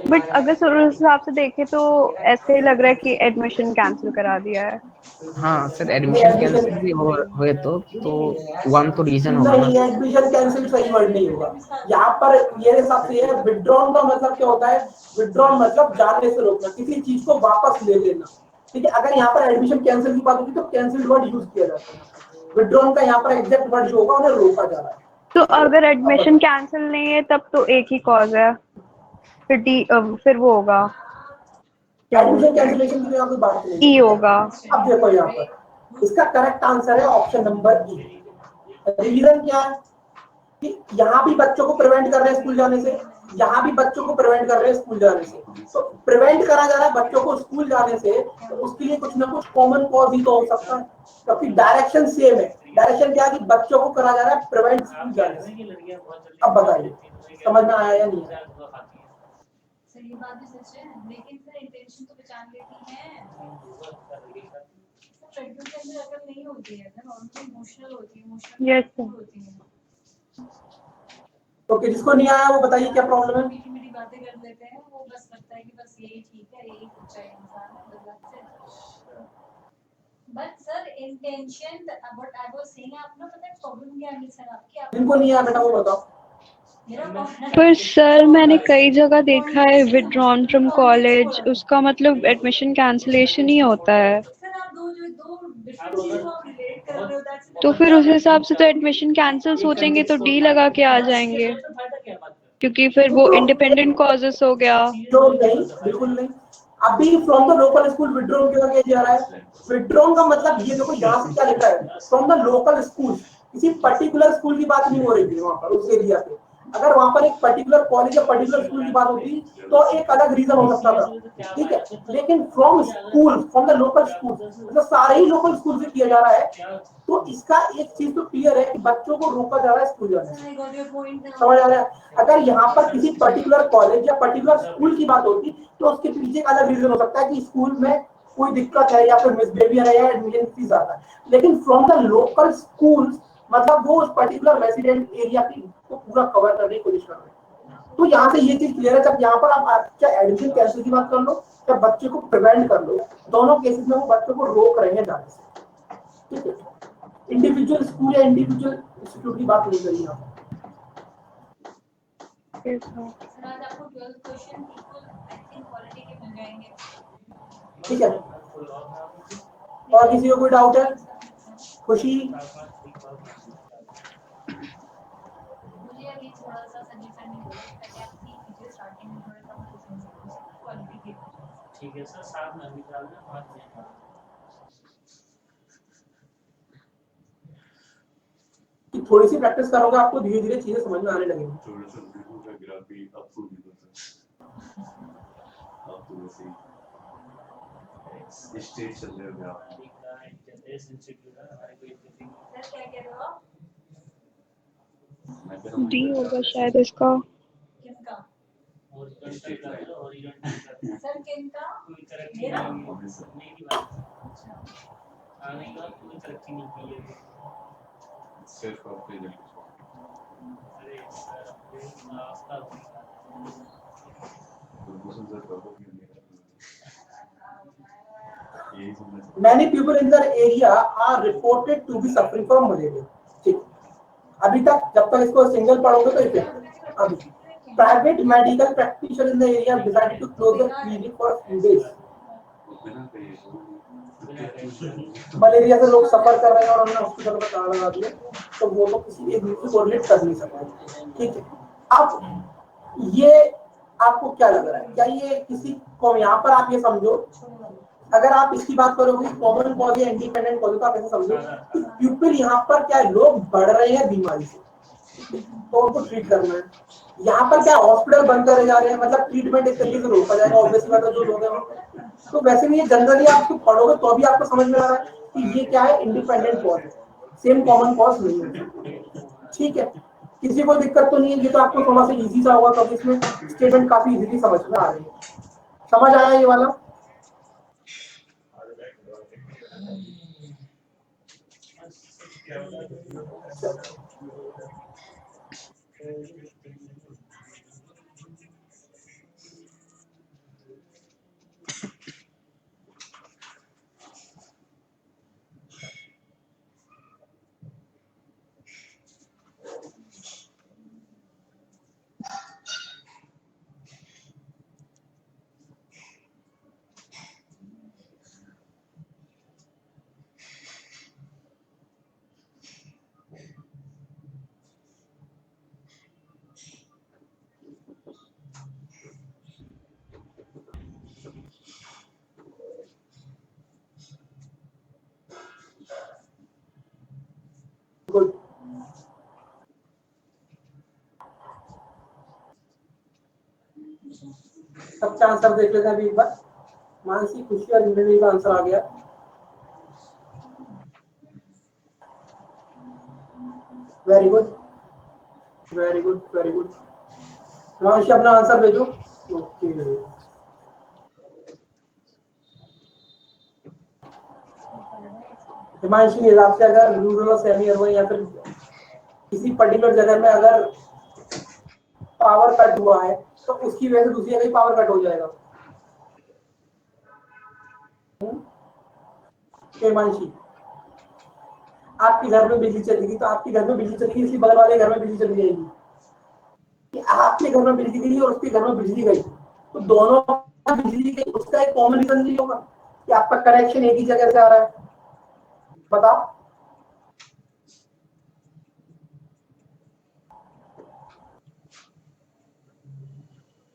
बट अगर सर उस हिसाब से देखें तो ऐसे ही लग रहा है कि एडमिशन कैंसिल करा दिया है। हाँ सर, नहीं एडमिशन एडमिशन कैंसिल भी हुए तो वन तो रीजन होगा ना। नहीं, एडमिशन कैंसिल सही वर्ड नहीं होगा यहाँ पर। मेरे हिसाब से ये विड्रॉन का मतलब क्या होता है? विड्रॉन मतलब जाने से रोकना, किसी चीज को वापस ले लेना। ठीक है, अगर यहाँ पर एडमिशन कैंसिल की बात होगी तो कैंसिल वर्ड यूज किया जाता है। विड्रॉन का यहाँ पर एग्जैक्ट वर्ड जो होगा उन्हें रोका जा रहा है। तो ठीक है, अगर अब एडमिशन कैंसिल नहीं है तब तो एक ही कॉज है, फिर वो होगा, क्या एडमिशन बोलते हैं, कैंसिलेशन की यहाँ कोई बात नहीं ई है। होगा। अब देखो यहाँ पर इसका करेक्ट आंसर है ऑप्शन नंबर ई। रीजन क्या है कि यहाँ भी बच्चों को प्रिवेंट कर रहे हैं स्कूल जाने से, यहाँ भी बच्चों को प्रिवेंट कर रहे हैं स्कूल जाने से। तो प्रिवेंट करा जा रहा है बच्चों को स्कूल जाने से, तो उसके लिए कुछ ना कुछ कॉमन कॉज ही तो हो सकता है, क्योंकि डायरेक्शन सेम है। डायरेक्शन क्या है कि बच्चों को करा जा रहा है प्रिवेंट स्कूल जाने से। अब बताइए समझ में आया या नहीं आया? सर ये बात भी सच है, लेकिन सर इंटेंशन तो पहचान लेती है। लड़कियों के अंदर अकल नहीं होती है ना, उनकी इमोशनल होती है, यस सर। इमोशनल होती है। तो जिसको नहीं आया वो बताइए क्या प्रॉब्लम है? मीठी मीठी बातें कर लेते हैं, वो बस लगता है कि बस यही ठीक है, यही सच्चा इंसान है, बस that's it। But sir intention what I was saying, आपको पता है प्रॉब्लम क्या है सर आपकी? जिनको नहीं आया बेटा वो बताओ। पर सर मैंने कई जगह देखा है विड्रॉन फ्रॉम कॉलेज, उसका मतलब एडमिशन कैंसिलेशन ही होता है। सर आप दो डिफरेंट चीजों को आप रिलेट कर रहे हो, दैट्स तो फिर उस हिसाब से तो एडमिशन कैंसिल सोचेंगे तो डी लगा के आ जाएंगे, क्योंकि फिर वो इंडिपेंडेंट कॉजेस हो गया। तो नहीं, बिल्कुल नहीं। अभी from the local school withdraw क्यों किया जा रहा है? विड्रॉ का मतलब ये देखो यहाँ से क्या लिखा है, फ्रॉम द लोकल स्कूल। किसी पर्टिकुलर स्कूल की बात नहीं हो रही थी वहां पर उस एरिया पे। अगर वहां पर एक पर्टिकुलर कॉलेज या पर्टिकुलर स्कूल की बात होती तो एक अलग रीजन हो सकता था, ठीक है। लेकिन from school, from the local school, मतलब सारे ही लोकल स्कूल से किया जा रहा है। तो इसका एक चीज तो क्लियर है कि बच्चों को रोका जा रहा है स्कूल जाने से। समझ आ रहा है? अगर यहाँ पर किसी पर्टिकुलर कॉलेज या पर्टिकुलर स्कूल की बात होती तो उसके पीछे एक अलग रीजन हो सकता है कि स्कूल में कोई दिक्कत है या फिर मिसबिहेवियर है या एडमिशन फीस ज्यादा है। लेकिन फ्रॉम द लोकल स्कूल मतलब वो उस पर्टिकुलर रेसिडेंट एरिया की को पूरा कवर करने की कोशिश कर रहे हैं। तो यहाँ से ये चीज क्लियर है, जब यहाँ पर आप चाहे एडमिशन कैंसिल की बात कर लो या बच्चे को प्रिवेंट कर लो, दोनों केसेस में वो बच्चों को रोक रहे हैं जाने से। ठीक है, इंडिविजुअल स्कूल या इंडिविजुअल इंस्टीट्यूट की बात नहीं करी यहाँ। सर आज आपको 12 question equal I think quality के मिल जाएंगे। ठीक है, और किसी को कोई डाउट है? खुशी? मुझे अभी थोड़ा सा सजेशन नहीं होगा, पहले आप ठीक कीजिए, स्टार्टिंग में थोड़ा सा मुझे समझ क्वालिटी के। ठीक है सर, साथ में अभी डालना, बाद में कि थोड़ी सी प्रैक्टिस करोगे आपको धीरे धीरे चीजें समझ में आने लगेंगी। स्टेट चल रहे हो आप? सर क्या कह रहे हो आप? डी होगा शायद इसका। किसका? सर किनका? मेरा? आने का कोई तरक्की नहीं की है सिर्फ आपके लिए। अरे सर आपका Many people in their area are reported to be suffering from malaria. ठीक, अभी तक जब तक इसको सिंगल पढ़ोगे तो इफेक्ट। अभी private medical practitioner in the area decided to close the clinic for few days. Malaria से लोग सफर कर रहे हैं और हमने हॉस्पिटल में ताला लगा दिया, तो वो लोग किसी एक दूसरे को रिलेट कर नहीं सकते। ठीक है, अब ये आपको क्या लग रहा है? क्या ये किसी को, यहाँ पर आप ये समझो, अगर आप इसकी बात करोगे कॉमन कॉज या इंडिपेंडेंट कॉज, तो आप ऐसे समझो कि पीपल यहाँ पर क्या है, लोग बढ़ रहे हैं बीमारी से तो उनको ट्रीट करना है। यहाँ पर क्या हॉस्पिटल बंद करे जा रहे हैं, मतलब ट्रीटमेंट एक तरीके से रोका जाएगा। ऑब्वियसली बात है, जो लोग हैं तो वैसे भी ये जनरली आप इसको पढ़ोगे तो अभी आपको समझ में आ रहा है कि ये क्या है, इंडिपेंडेंट कॉज है, सेम कॉमन कॉज नहीं है। ठीक है, किसी को दिक्कत तो नहीं है, ये तो आपको थोड़ा सा इजी सा होगा क्योंकि इसमें स्टेटमेंट काफी इजीली समझ में आ रही है। समझ आया ये वाला? सबका आंसर देख लेते हैं अभी एक बार। मानसी, खुशी और इंद्रनील का आंसर आ गया। Very good, very good, very good. Mansi अपना आंसर भेजो। ओके, हिमांशी के हिसाब से अगर रूरल और सेमी अर्बन या फिर किसी पर्टिकुलर जगह में अगर पावर कट हुआ है तो उसकी वजह से दूसरी जगह पावर कट हो जाएगा। हिमांशी, आपके घर में बिजली चलेगी तो आपके घर में बिजली चलेगी, इसलिए बगल वाले घर में बिजली चली जाएगी। कि आपके घर में बिजली गई और उसके घर में बिजली गई तो दोनों बिजली गई, उसका एक कॉमन रीजन नहीं होगा कि आपका कनेक्शन एक ही जगह से आ रहा है। बताओ।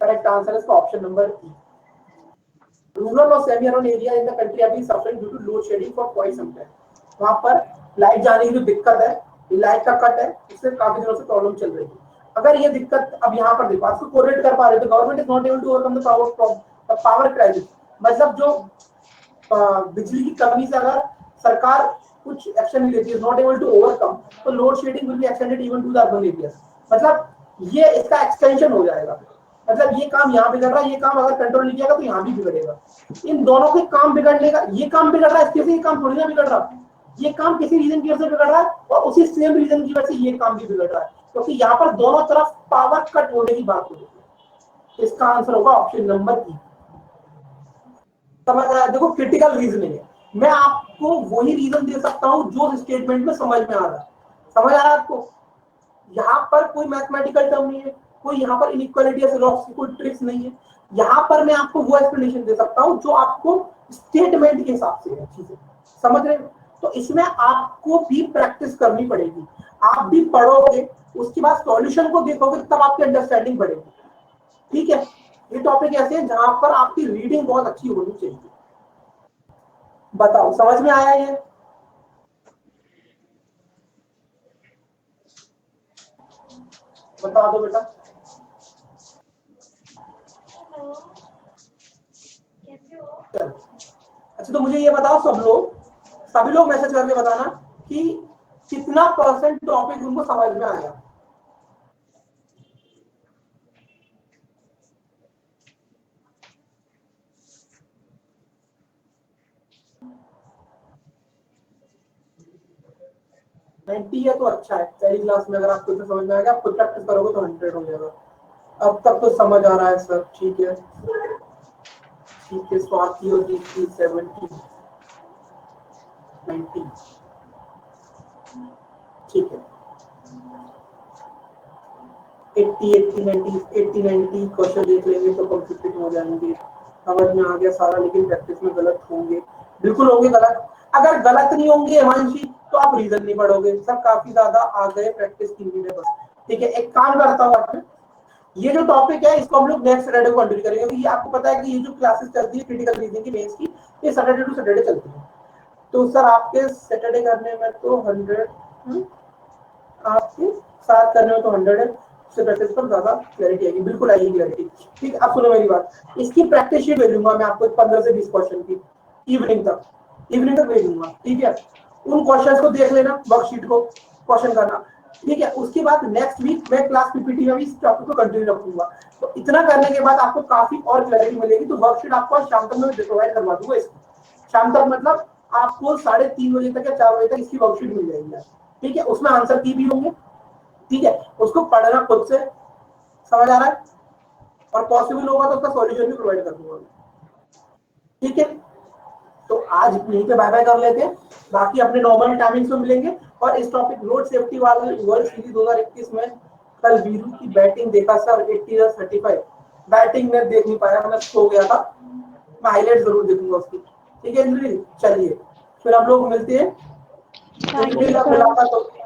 करेक्ट आंसर इसका ऑप्शन नंबर E। रूरल और semi urban area in the country अभी suffering due to load shedding for quite some time. वहां पर लाइट जाने की जो दिक्कत है, लाइट का कट है, इससे काफी दिनों से प्रॉब्लम चल रही है। अगर ये दिक्कत अब यहाँ पर देखो, आपको कोरिलेट कर पा रहे तो government is not able to overcome the power crisis. मतलब जो बिजली की कमी से अगर सरकार कुछ एक्शन नहीं लेती है, नॉट एबल टू ओवरकम, तो load shedding will be extended even to the urban areas. मतलब ये इसका एक्सटेंशन हो जाएगा। मतलब ये काम यहाँ बिगड़ रहा है, ये काम अगर कंट्रोल नहीं किया तो यहाँ भी बिगड़ेगा। इन दोनों के काम बिगड़ने का, ये काम बिगड़ रहा है इसके से, ये काम थोड़ी ना बिगड़ रहा, ये काम किसी रीजन की वजह से बिगड़ रहा है और उसी सेम रीजन की वजह से ये काम भी बिगड़ रहा है, क्योंकि यहाँ पर दोनों तरफ पावर कट होने की बात हो रही है। इसका आंसर होगा ऑप्शन नंबर E। समझ रहा है? देखो, क्रिटिकल रीजनिंग है, मैं आपको वही रीजन दे सकता हूँ जो स्टेटमेंट में समझ में आ रहा है। समझ आ रहा है आपको? यहाँ पर कोई मैथमेटिकल टर्म नहीं है, कोई यहाँ पर इनइक्वालिटी या लॉस की कोई ट्रिक्स नहीं है। यहाँ पर मैं आपको वो एक्सप्लेनेशन दे सकता हूँ जो आपको स्टेटमेंट के हिसाब से है चीजें। समझ रहे हो? तो इसमें आपको भी प्रैक्टिस करनी पड़ेगी। आप भी पढ़ोगे, उसके बाद सॉल्यूशन को देखोगे, तब आपकी अंडरस्टैंडिंग बढ़ेगी। ठीक है? ये टॉपिक ऐसे है जहां पर आपकी रीडिंग बहुत अच्छी होनी चाहिए। बताओ, समझ में आया ये? बता दो बेटा। अच्छा, तो मुझे ये बताओ, सभी लोग मैसेज करके बताना कि कितना परसेंट टॉपिक उनको समझ में आया। है तो अच्छा है। पहली क्लास में अगर आपको इतना समझ में आएगा, आप खुद प्रैक्टिस करोगे तो 100 हो जाएगा। अब तक तो समझ आ रहा है सर। ठीक है, ठीक है। स्वाति और 70 90, ठीक है। 80 90 क्वेश्चन देख लेंगे तो कंप्लीट हो जाएंगे। समझ में आ गया सारा, लेकिन प्रैक्टिस में गलत होंगे, बिल्कुल होंगे गलत। अगर गलत नहीं होंगे हिमांशी तो आप रीजन नहीं पढ़ोगे। सब काफी ज्यादा आ गए प्रैक्टिस की उम्मीद है बस। ठीक है, एक काम करता हूँ, ये जो टॉपिक है इसको हम लोग नेक्स्ट सैटरडे को कंटिन्यू करेंगे, क्योंकि ये आपको पता है कि ये जो क्लासेस चलती है क्रिटिकल रीजनिंग की मेंस की, ये सैटरडे टू सैटरडे चलती है। तो सर आपके सैटरडे करने में तो 100, आपके साथ करने में तो 100 है, उससे प्रैक्टिस पर ज्यादा क्लैरिटी आएगी। बिल्कुल आएगी क्लैरिटी। ठीक, अब सुनो मेरी बात, इसकी प्रैक्टिस शीट भेजूंगा मैं आपको 15 से 20 क्वेश्चन की इवनिंग तक भेजूंगा। ठीक है, उन क्वेश्चंस को देख लेना, वर्कशीट को क्वेश्चन करना। ठीक है, उसके बाद नेक्स्ट वीक मैं क्लास पीपीटी में भी इस टॉपिक को कंटिन्यू रखूंगा। तो इतना करने के बाद आपको काफी और क्लैरिटी मिलेगी। तो वर्कशीट आपको शाम तक मैं प्रोवाइड करवा दूंगा। इसकी शाम तक मतलब आपको 3:30 बजे तक या 4 बजे तक इसकी वर्कशीट मिल जाएगी। ठीक है, उसमें आंसर की भी होंगे। ठीक है, उसको पढ़ना खुद से। समझ आ रहा है? और पॉसिबल होगा तो उसका सॉल्यूशन भी प्रोवाइड कर दूंगा। ठीक है, तो आज यहीं पे बाय बाय कर लेते हैं। बाकी अपने नॉर्मल टाइमिंग्स में मिलेंगे। और इस टॉपिक रोड सेफ्टी वाले वर्ल्ड सीरीज 2021 में कल वीरू की बैटिंग देखा सर, 80-35 बैटिंग में देख नहीं पाया, मैं सो गया था। मैं हाईलाइट जरूर देखूंगा उसकी। ठीक है इंद्रजीत, चलिए फिर हम लोग मिलते हैं। मुलाकात होगी,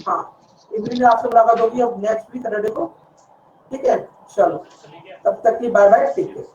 हाँ इंद्रजीत आपसे मुलाकात होगी अब नेक्स्ट वीक सैटरडे को। ठीक है, चलो तब तक की बाय बाय, टेक केयर।